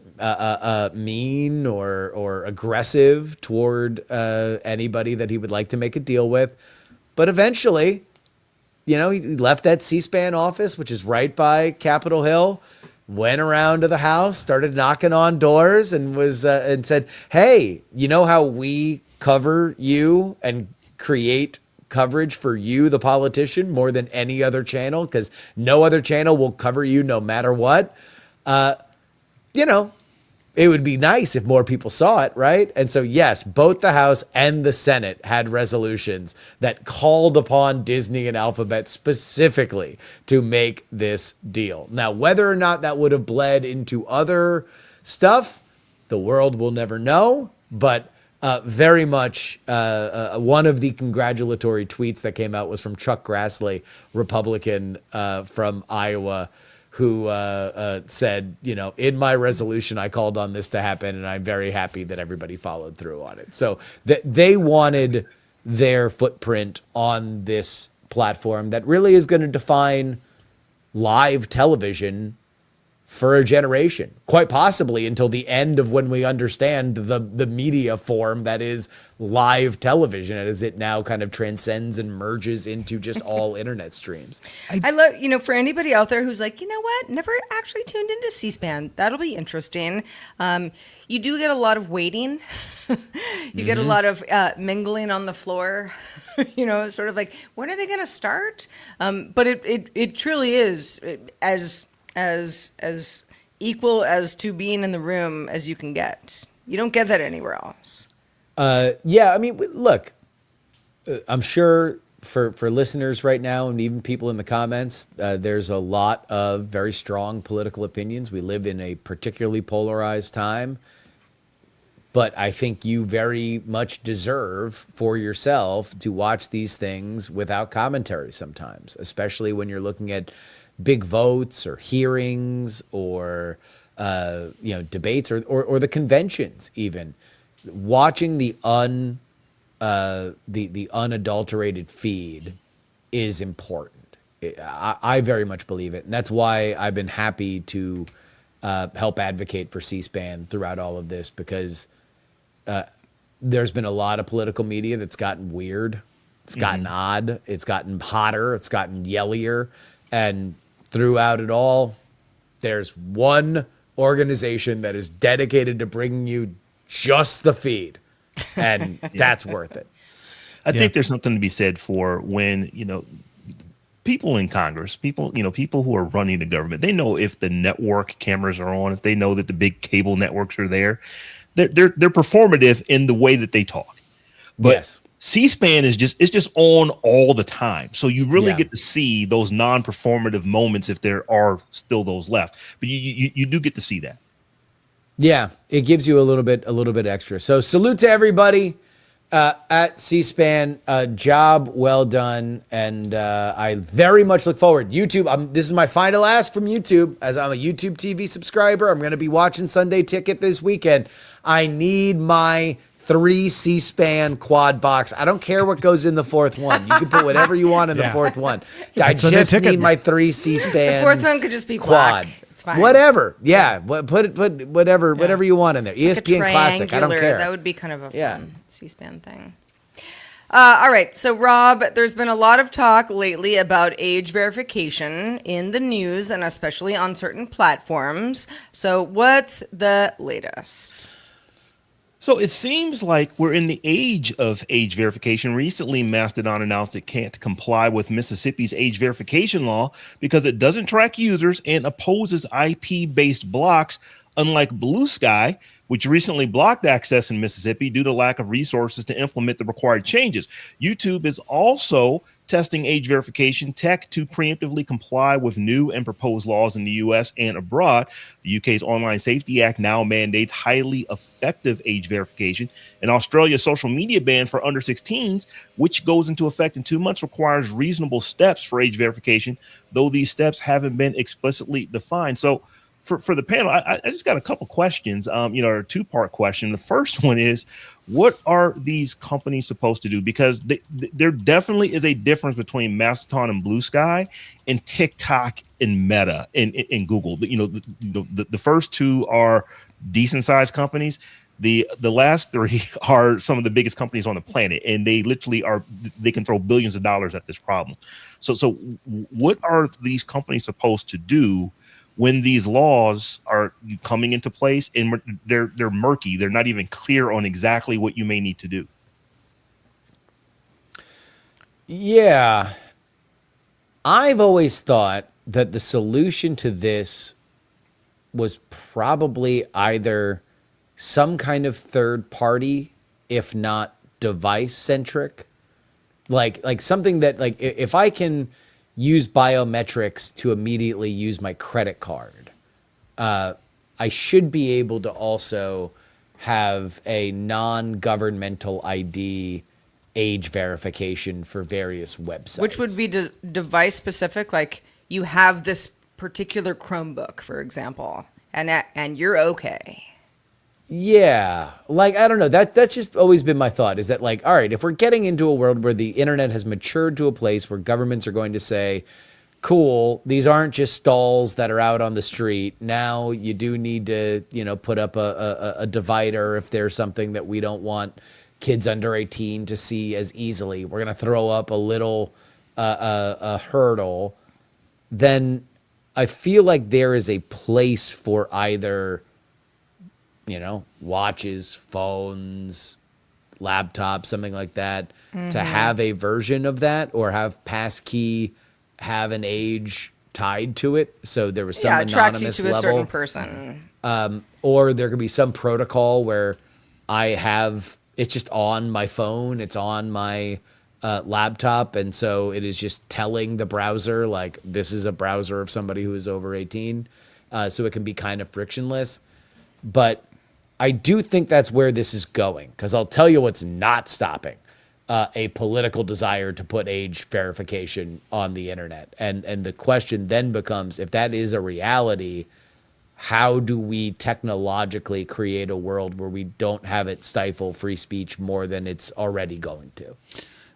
mean or aggressive toward anybody that he would like to make a deal with. But eventually, he left that C-SPAN office, which is right by Capitol Hill, went around to the House, started knocking on doors, and and said, hey, you know how we cover you and create coverage for you, the politician, more than any other channel, because no other channel will cover you no matter what. It would be nice if more people saw it, right? And so, yes, both the House and the Senate had resolutions that called upon Disney and Alphabet specifically to make this deal. Now, whether or not that would have bled into other stuff, the world will never know. But very much one of the congratulatory tweets that came out was from Chuck Grassley, Republican from Iowa, who said, in my resolution, I called on this to happen, and I'm very happy that everybody followed through on it. So they wanted their footprint on this platform that really is going to define live television for a generation, quite possibly until the end of when we understand the media form that is live television, as it now kind of transcends and merges into just all internet streams. I love, for anybody out there who's like, you know what, never actually tuned into C-SPAN, that'll be interesting. You do get a lot of waiting. You get a lot of mingling on the floor, sort of like, when are they going to start? But it truly is as equal as to being in the room as you can get. You don't get that anywhere else. Look, I'm sure for listeners right now and even people in the comments, there's a lot of very strong political opinions. We live in a particularly polarized time, but I think you very much deserve for yourself to watch these things without commentary sometimes, especially when you're looking at big votes or hearings or debates or the conventions even. Watching the unadulterated feed is important. I very much believe it, and that's why I've been happy to help advocate for C-SPAN throughout all of this, because there's been a lot of political media that's gotten weird. It's gotten odd. It's gotten hotter. It's gotten yellier. And throughout it all, there's one organization that is dedicated to bringing you just the feed. And that's worth it. I think there's something to be said for when, people in Congress, people who are running the government, they know if the network cameras are on, if they know that the big cable networks are there, they're performative in the way that they talk. But Yes. C-SPAN is just on all the time. So you really get to see those non-performative moments if there are still those left. But you do get to see that. Yeah, it gives you a little bit extra. So salute to everybody at C-SPAN. Job well done, and I very much look forward. YouTube, this is my final ask from YouTube. As I'm a YouTube TV subscriber, I'm going to be watching Sunday Ticket this weekend. I need my 3 C-SPAN quad box. I don't care what goes in the fourth one. You can put whatever you want in the fourth one. I just need my 3 C-SPAN. The fourth one could just be quad. black. It's fine. Whatever. Yeah. Put whatever you want in there. ESPN Like a Classic. I don't triangular, care. That would be kind of a fun C-SPAN thing. All right. So, Rob, there's been a lot of talk lately about age verification in the news and especially on certain platforms. So what's the latest? So it seems like we're in the age of age verification. Recently, Mastodon announced it can't comply with Mississippi's age verification law because it doesn't track users and opposes IP-based blocks, unlike Blue Sky, which recently blocked access in Mississippi due to lack of resources to implement the required changes. YouTube is also testing age verification tech to preemptively comply with new and proposed laws in the U.S. and abroad. The UK's Online Safety Act now mandates highly effective age verification. And Australia's social media ban for under 16s, which goes into effect in 2 months, requires reasonable steps for age verification, though these steps haven't been explicitly defined. So for the panel, I just got a couple questions, a 2-part question. The first one is, what are these companies supposed to do? Because there definitely is a difference between Mastodon and Blue Sky and TikTok and Meta and Google. The first 2 are decent sized companies. The last 3 are some of the biggest companies on the planet, and they literally they can throw billions of dollars at this problem. So what are these companies supposed to do when these laws are coming into place and they're murky? They're not even clear on exactly what you may need to do. Yeah. I've always thought that the solution to this was probably either some kind of third party, if not device centric, like something that, like, if I can use biometrics to immediately use my credit card, I should be able to also have a non-governmental ID age verification for various websites. Which would be device specific, like you have this particular Chromebook, for example, and you're okay. Yeah, like, I don't know. That's just always been my thought, is that, like, all right, if we're getting into a world where the internet has matured to a place where governments are going to say, cool, these aren't just stalls that are out on the street. Now you do need to, put up a divider if there's something that we don't want kids under 18 to see as easily. We're going to throw up a little a hurdle. Then I feel like there is a place for either, watches, phones, laptops, something like that, to have a version of that, or have passkey, have an age tied to it. So there was some it tracks you anonymous to a level. certain person. Or there could be some protocol where it's just on my phone, it's on my laptop, and so it is just telling the browser, like, this is a browser of somebody who is over 18. So it can be kind of frictionless. But I do think that's where this is going, because I'll tell you what's not stopping a political desire to put age verification on the internet. And the question then becomes, if that is a reality, how do we technologically create a world where we don't have it stifle free speech more than it's already going to?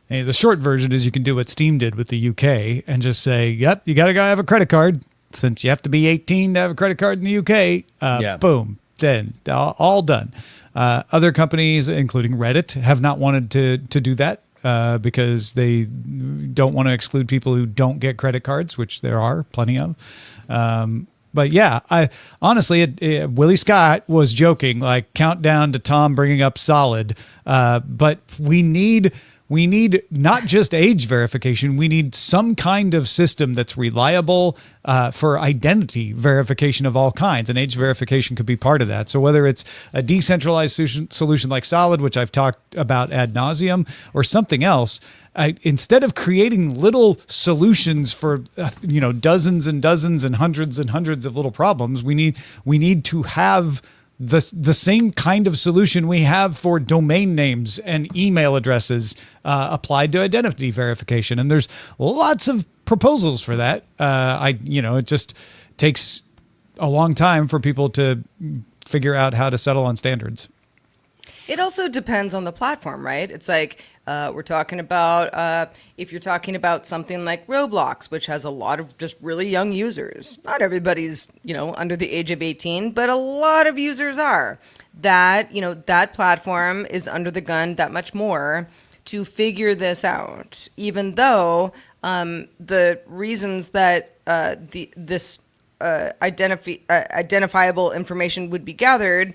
Hey, the short version is you can do what Steam did with the UK and just say, yep, you got to have a credit card. Since you have to be 18 to have a credit card in the UK, boom. then all done. Other companies, including Reddit, have not wanted to do that because they don't want to exclude people who don't get credit cards, which there are plenty of. But yeah, I honestly, Willie Scott was joking, like countdown to Tom bringing up solid. But we need not just age verification. We need some kind of system that's reliable for identity verification of all kinds. And age verification could be part of that. So whether it's a decentralized solution like Solid, which I've talked about ad nauseum, or something else, instead of creating little solutions for dozens and dozens and hundreds of little problems, we need to have the same kind of solution we have for domain names and email addresses applied to identity verification. And there's lots of proposals for that. It just takes a long time for people to figure out how to settle on standards. It also depends on the platform, right? It's like we're talking about if you're talking about something like Roblox, which has a lot of just really young users. Not everybody's, under the age of 18, but a lot of users are. That platform is under the gun that much more to figure this out, even though the reasons that this identifiable information would be gathered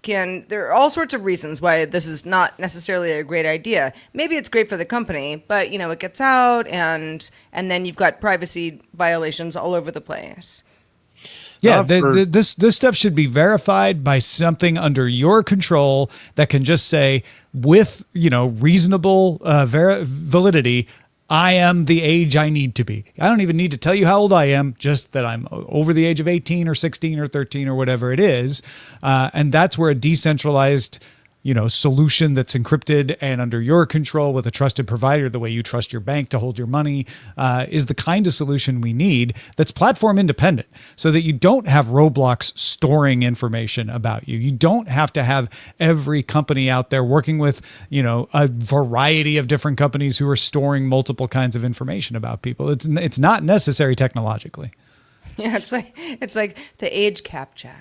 there are all sorts of reasons why this is not necessarily a great idea. Maybe it's great for the company, but it gets out and then you've got privacy violations all over the place. Yeah, this stuff should be verified by something under your control that can just say, with reasonable validity, I am the age I need to be. I don't even need to tell you how old I am, just that I'm over the age of 18 or 16 or 13 or whatever it is. And that's where a decentralized, solution that's encrypted and under your control with a trusted provider, the way you trust your bank to hold your money, is the kind of solution we need that's platform independent, so that you don't have Roblox storing information about you. You don't have to have every company out there working with, a variety of different companies who are storing multiple kinds of information about people. It's not necessary technologically. Yeah, it's like the age CAPTCHA.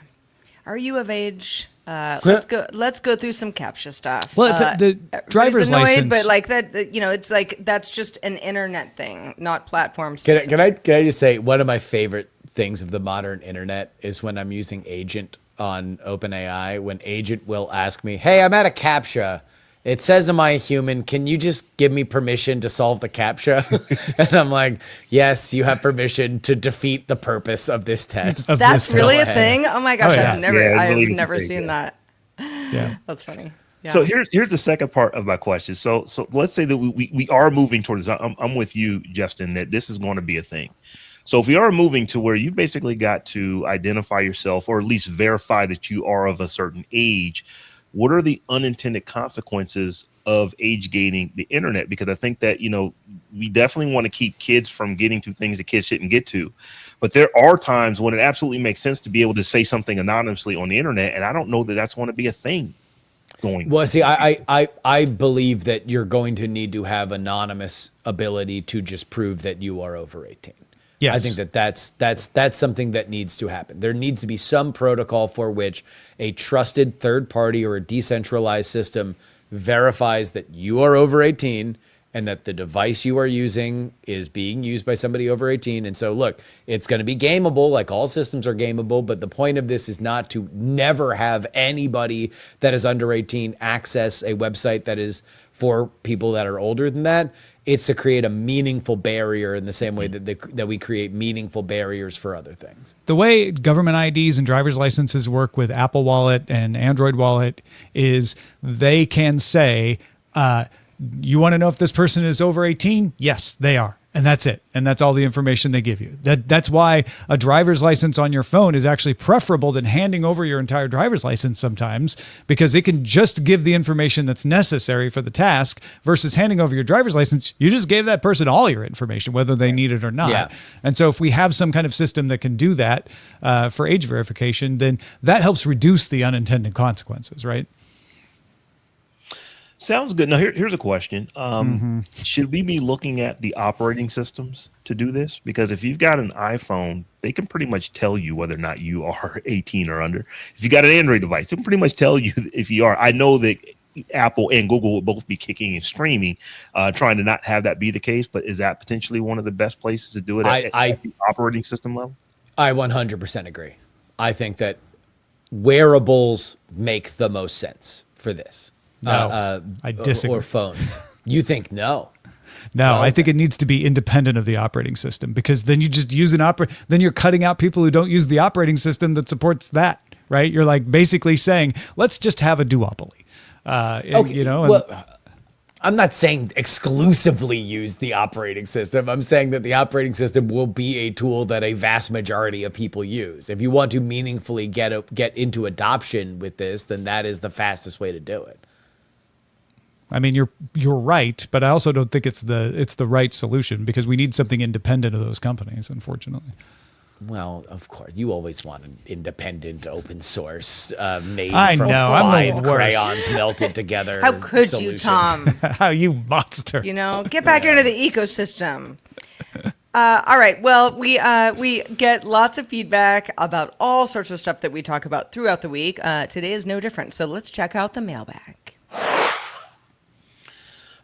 Are you of age? Let's go through some CAPTCHA stuff. Well, it's the driver's license, but like that, it's like that's just an internet thing, not platform Can specific. I just say one of my favorite things of the modern internet is when I'm using Agent on OpenAI, when Agent will ask me, "Hey, I'm at a CAPTCHA. It says, am I a human? Can you just give me permission to solve the CAPTCHA?" And I'm like, yes, you have permission to defeat the purpose of this test. That's really a thing? Oh my gosh, yeah. I've never seen that. Yeah. That's funny. Yeah. So here's the second part of my question. So let's say that we are moving towards, I'm with you, Justin, that this is going to be a thing. So if we are moving to where you basically got to identify yourself, or at least verify that you are of a certain age, what are the unintended consequences of age gating the internet? Because I think that, we definitely want to keep kids from getting to things that kids shouldn't get to. But there are times when it absolutely makes sense to be able to say something anonymously on the internet. And I don't know that that's going to be a thing going. Well, see, I believe that you're going to need to have anonymous ability to just prove that you are over 18. Yes. I think that's something that needs to happen. There needs to be some protocol for which a trusted third party or a decentralized system verifies that you are over 18 and that the device you are using is being used by somebody over 18. And so, look, it's going to be gameable, like all systems are gameable, but the point of this is not to never have anybody that is under 18 access a website that is for people that are older than that. It's to create a meaningful barrier in the same way that we create meaningful barriers for other things. The way government IDs and driver's licenses work with Apple Wallet and Android Wallet is they can say, you want to know if this person is over 18? Yes, they are. And that's it. And that's all the information they give you. That's why a driver's license on your phone is actually preferable than handing over your entire driver's license sometimes, because it can just give the information that's necessary for the task versus handing over your driver's license. You just gave that person all your information, whether they need it or not. Yeah. And so if we have some kind of system that can do that for age verification, then that helps reduce the unintended consequences, right? Sounds good. Now, here's a question. Should we be looking at the operating systems to do this? Because if you've got an iPhone, they can pretty much tell you whether or not you are 18 or under. If you got an Android device, they can pretty much tell you if you are. I know that Apple and Google will both be kicking and screaming, trying to not have that be the case. But is that potentially one of the best places to do it at the operating system level? I 100% agree. I think that wearables make the most sense for this. No, I disagree. Or phones. You think no? No, I think it needs to be independent of the operating system, because then you just use then you're cutting out people who don't use the operating system that supports that, right? You're like basically saying, let's just have a duopoly. Okay, you know, well, I'm not saying exclusively use the operating system. I'm saying that the operating system will be a tool that a vast majority of people use. If you want to meaningfully get into adoption with this, then that is the fastest way to do it. I mean, you're right, but I also don't think it's the right solution, because we need something independent of those companies, unfortunately. Well, of course, you always want an independent open source made I from know, I'm 5 the worst. crayons melted together. How could you, solution. Tom? How you monster. You know, get back into the ecosystem. All right. Well, we get lots of feedback about all sorts of stuff that we talk about throughout the week. Today is no different. So let's check out the mailbag.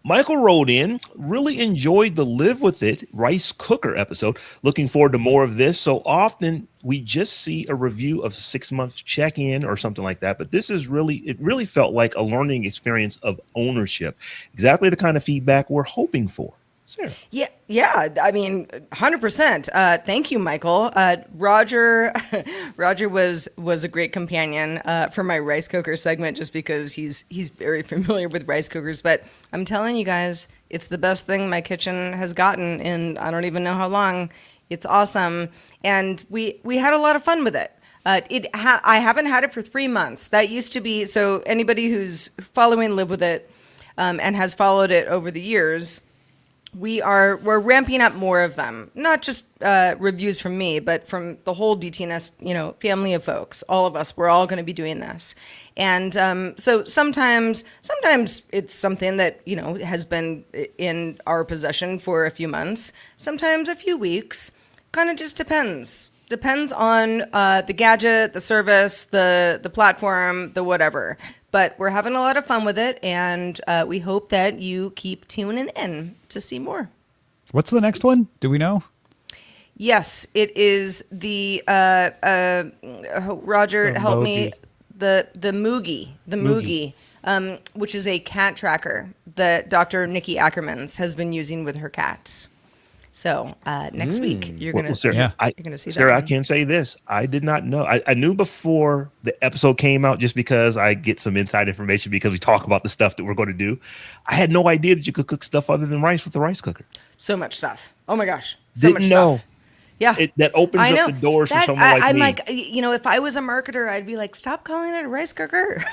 Michael wrote in, really enjoyed the Live With It rice cooker episode. Looking forward to more of this. So often we just see a review of 6 months check-in or something like that. But this is it really felt like a learning experience of ownership. Exactly the kind of feedback we're hoping for. Sarah. Yeah. I mean, 100%. Thank you, Michael. Roger was a great companion for my rice cooker segment, just because he's very familiar with rice cookers. But I'm telling you guys, it's the best thing my kitchen has gotten in I don't even know how long. It's awesome, and we had a lot of fun with it. I haven't had it for 3 months. That used to be, so anybody who's following Live With It and has followed it over the years. We're ramping up more of them, not just reviews from me, but from the whole DTNS, family of folks. All of us, we're all going to be doing this, and so sometimes it's something that has been in our possession for a few months, sometimes a few weeks. Kind of just depends. Depends on the gadget, the service, the platform, the whatever. But we're having a lot of fun with it, and we hope that you keep tuning in to see more. What's the next one? Do we know? Yes, it is the Roger, help me. The Moogie, which is a cat tracker that Dr. Nikki Ackermans has been using with her cats. So next week you're gonna see Sarah, that. I can say this: I did not know. I knew before the episode came out, just because I get some inside information because we talk about the stuff that we're going to do. I had no idea that you could cook stuff other than rice with the rice cooker. So much stuff. Oh my gosh, so much know. stuff. Yeah, that opens up the doors for someone like me. I'm like, if I was a marketer, I'd be like, stop calling it a rice cooker,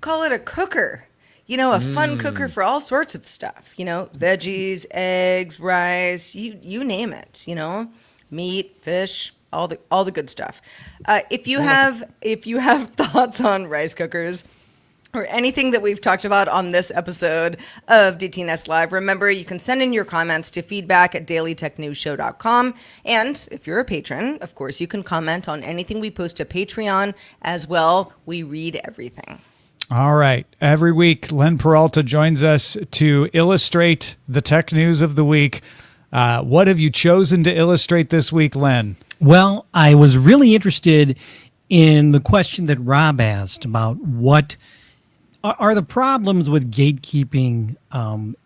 call it a cooker. A fun cooker for all sorts of stuff, veggies, eggs, rice, you name it, meat, fish, all the good stuff. If you have thoughts on rice cookers or anything that we've talked about on this episode of DTNS Live, remember you can send in your comments to feedback@dailytechnewsshow.com. And if you're a patron, of course, you can comment on anything we post to Patreon as well. We read everything. All right. Every week, Len Peralta joins us to illustrate the tech news of the week. What have you chosen to illustrate this week, Len? Well, I was really interested in the question that Robb asked about what are the problems with gatekeeping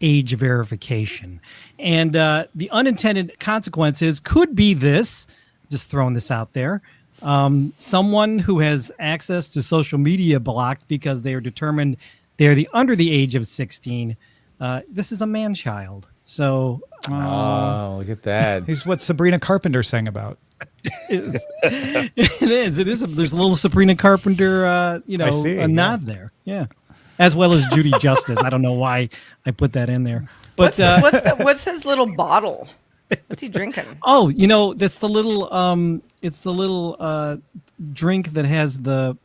age verification. And the unintended consequences could be this, just throwing this out there. Someone who has access to social media blocked because they are determined they're under the age of 16. This is a man-child. So, look at that. He's what Sabrina Carpenter sang about. It is. There's a little Sabrina Carpenter, nod there. Yeah. As well as Judy Justice. I don't know why I put that in there. But what's his little bottle? What's he drinking? Oh, that's the little it's the little drink that has the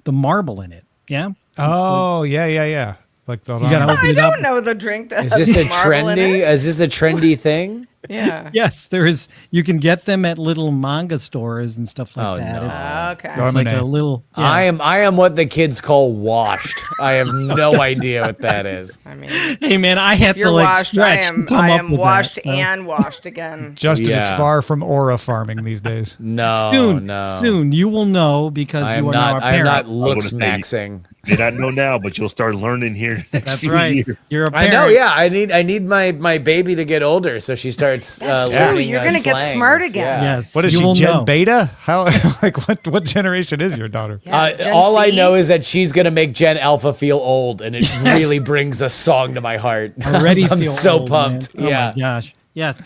marble in it. Yeah. Oh, yeah. Like the You gotta open I it up. don't know the drink that Is has this a marble in trendy? it. Is this a trendy thing? Yeah. Yes, there is. You can get them at little manga stores and stuff like Oh, that. no. Okay. It's like a little. Yeah. I am what the kids call washed. I have no idea what that is. I mean, Hey man, I had you're to like washed. I stretch. am. to come I up am with washed that. and washed again. Justin is Yeah. far from aura farming these days. No, soon, no. soon you will know because I you am are now a not. I am parent. not looks gonna say- maxing. You may not know now, but you'll start learning here in the next That's few right. years. You're a I parent. know. Yeah, I need my baby to get older so she starts. That's true. learning, You're gonna get slangs. smart again. Yeah. Yes. What is you she, will Gen know. Beta? How, like, what generation is your daughter? Yeah, Gen All I Z. know is that she's gonna make Gen Alpha feel old, and it really brings a song to my heart. Already I'm feel so old, pumped. man. Oh Yeah. my gosh. Yes.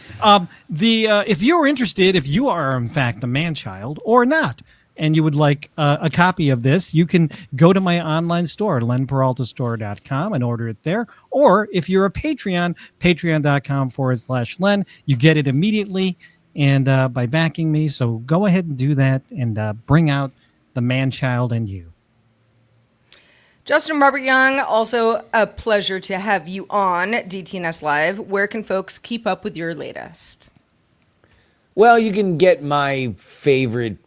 If you're interested, if you are in fact a man-child or not, and you would like a copy of this, you can go to my online store, lenperaltastore.com, and order it there. Or if you're a Patreon, patreon.com/Len, you get it immediately and by backing me. So go ahead and do that and bring out the man-child in you. Justin Robert Young, also a pleasure to have you on DTNS Live. Where can folks keep up with your latest? Well, you can get my favorite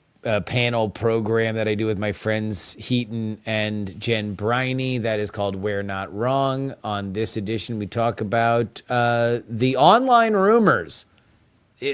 panel program that I do with my friends Heaton and Jen Briney. That is called We're Not Wrong. On this edition, we talk about the online rumors.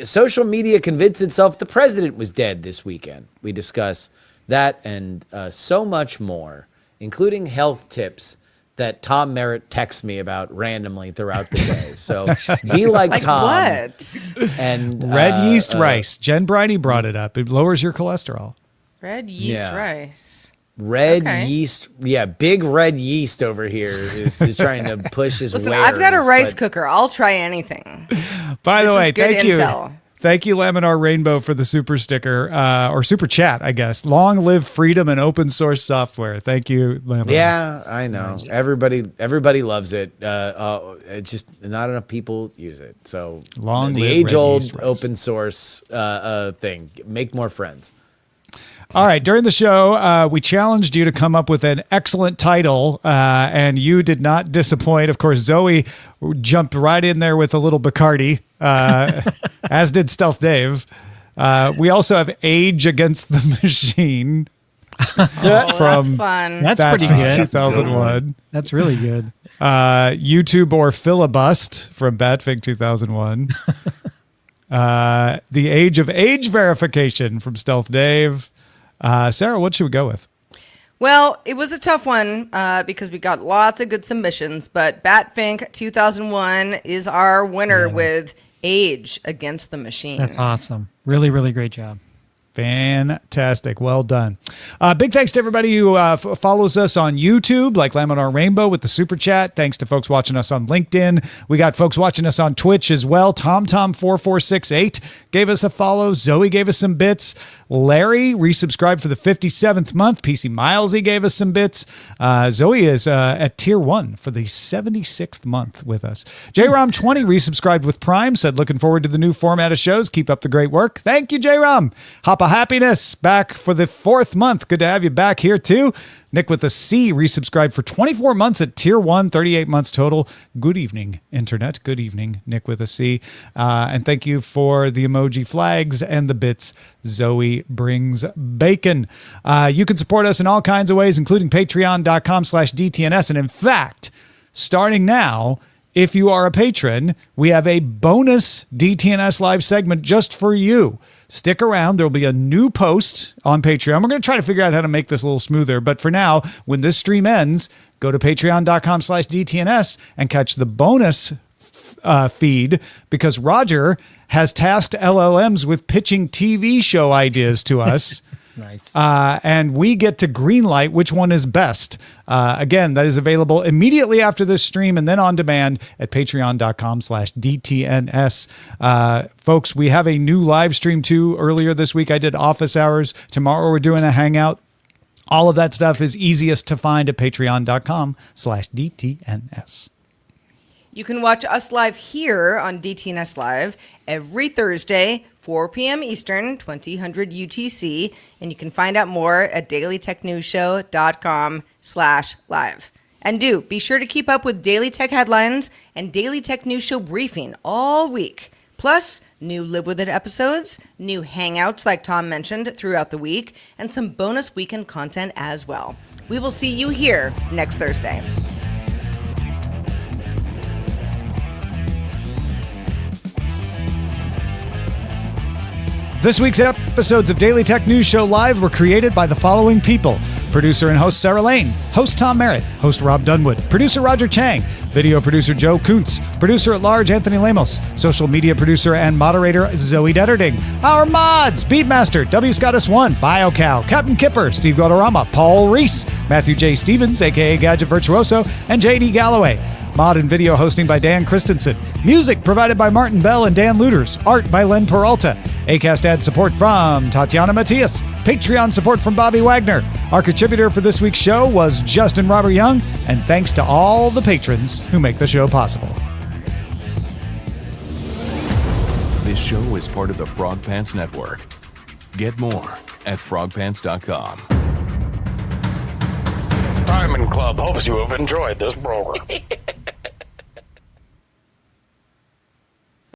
Social media convinced itself the president was dead this weekend. We discuss that and so much more, including health tips that Tom Merritt texts me about randomly throughout the day. So be like Tom. What? And Red yeast rice. Jen Briney brought it up. It lowers your cholesterol. Red yeast Yeah. rice. Red Okay. yeast, yeah, big red yeast over here is trying to push his Listen, wares. I've got a rice but- cooker. I'll try anything. By the This way, is good thank intel. you. Thank you, Laminar Rainbow, for the super sticker or super chat, I guess. Long live freedom and open source software. Thank you, Laminar. Yeah, I know. Everybody loves it. It's just not enough people use it. So Long the live red age-old yeast rice. open source thing. Make more friends. All right. During the show, we challenged you to come up with an excellent title, and you did not disappoint. Of course, Zoe jumped right in there with a little Bacardi, as did Stealth Dave. We also have Age Against the Machine Oh, that's from fun. That's Bat pretty from good. 2001. That's really good. YouTube or Filibust from Batfig 2001. The Age of Age Verification from Stealth Dave. Sarah, what should we go with? Well, it was a tough one because we got lots of good submissions, but Batfink 2001 is our winner with Age Against the Machine. That's awesome. Really, really great job. Fantastic. Well done. Big thanks to everybody who follows us on YouTube, like Laminar Rainbow with the super chat. Thanks to folks watching us on LinkedIn. We got folks watching us on Twitch as well. TomTom4468 gave us a follow. Zoe gave us some bits. Larry resubscribed for the 57th month. PC Milesy gave us some bits. Zoe is at tier 1 for the 76th month with us. JROM20 resubscribed with Prime, said looking forward to the new format of shows. Keep up the great work. Thank you, JROM. Hop of Happiness back for the 4th month. Good to have you back here too. Nick with a C resubscribed for 24 months at tier 1, 38 months total. Good evening, Internet. Good evening, Nick with a C. And thank you for the emoji flags and the bits. Zoe brings bacon. You can support us in all kinds of ways, including patreon.com/DTNS. And in fact, starting now, if you are a patron, we have a bonus DTNS live segment just for you. Stick around. There'll be a new post on Patreon. We're going to try to figure out how to make this a little smoother. But for now, when this stream ends, go to patreon.com/DTNS and catch the bonus feed, because Roger has tasked LLMs with pitching TV show ideas to us. Nice. And we get to greenlight which one is best. Again, that is available immediately after this stream and then on demand at patreon.com/DTNS. Folks, we have a new live stream too. Earlier this week, I did office hours. Tomorrow, we're doing a hangout. All of that stuff is easiest to find at patreon.com/DTNS. You can watch us live here on DTNS Live every Thursday 4 p.m. Eastern, 2000 UTC, and you can find out more at dailytechnewsshow.com/live. And be sure to keep up with Daily Tech headlines and Daily Tech News Show briefing all week. Plus, new Live With It episodes, new hangouts like Tom mentioned throughout the week, and some bonus weekend content as well. We will see you here next Thursday. This week's episodes of Daily Tech News Show Live were created by the following people. Producer and host Sarah Lane, host Tom Merritt, host Robb Dunewood, producer Roger Chang, video producer Joe Kuntz, producer at large Anthony Lemos, social media producer and moderator Zoe Detterding, our mods, Beatmaster, W. Scottus1, BioCow, Captain Kipper, Steve Godorama, Paul Reese, Matthew J. Stevens, aka Gadget Virtuoso, and J.D. Galloway. Mod and video hosting by Dan Christensen. Music provided by Martin Bell and Dan Luters. Art by Len Peralta. Acast ad support from Tatiana Matias. Patreon support from Bobby Wagner. Our contributor for this week's show was Justin Robert Young. And thanks to all the patrons who make the show possible. This show is part of the Frog Pants Network. Get more at frogpants.com. Diamond Club hopes you have enjoyed this program.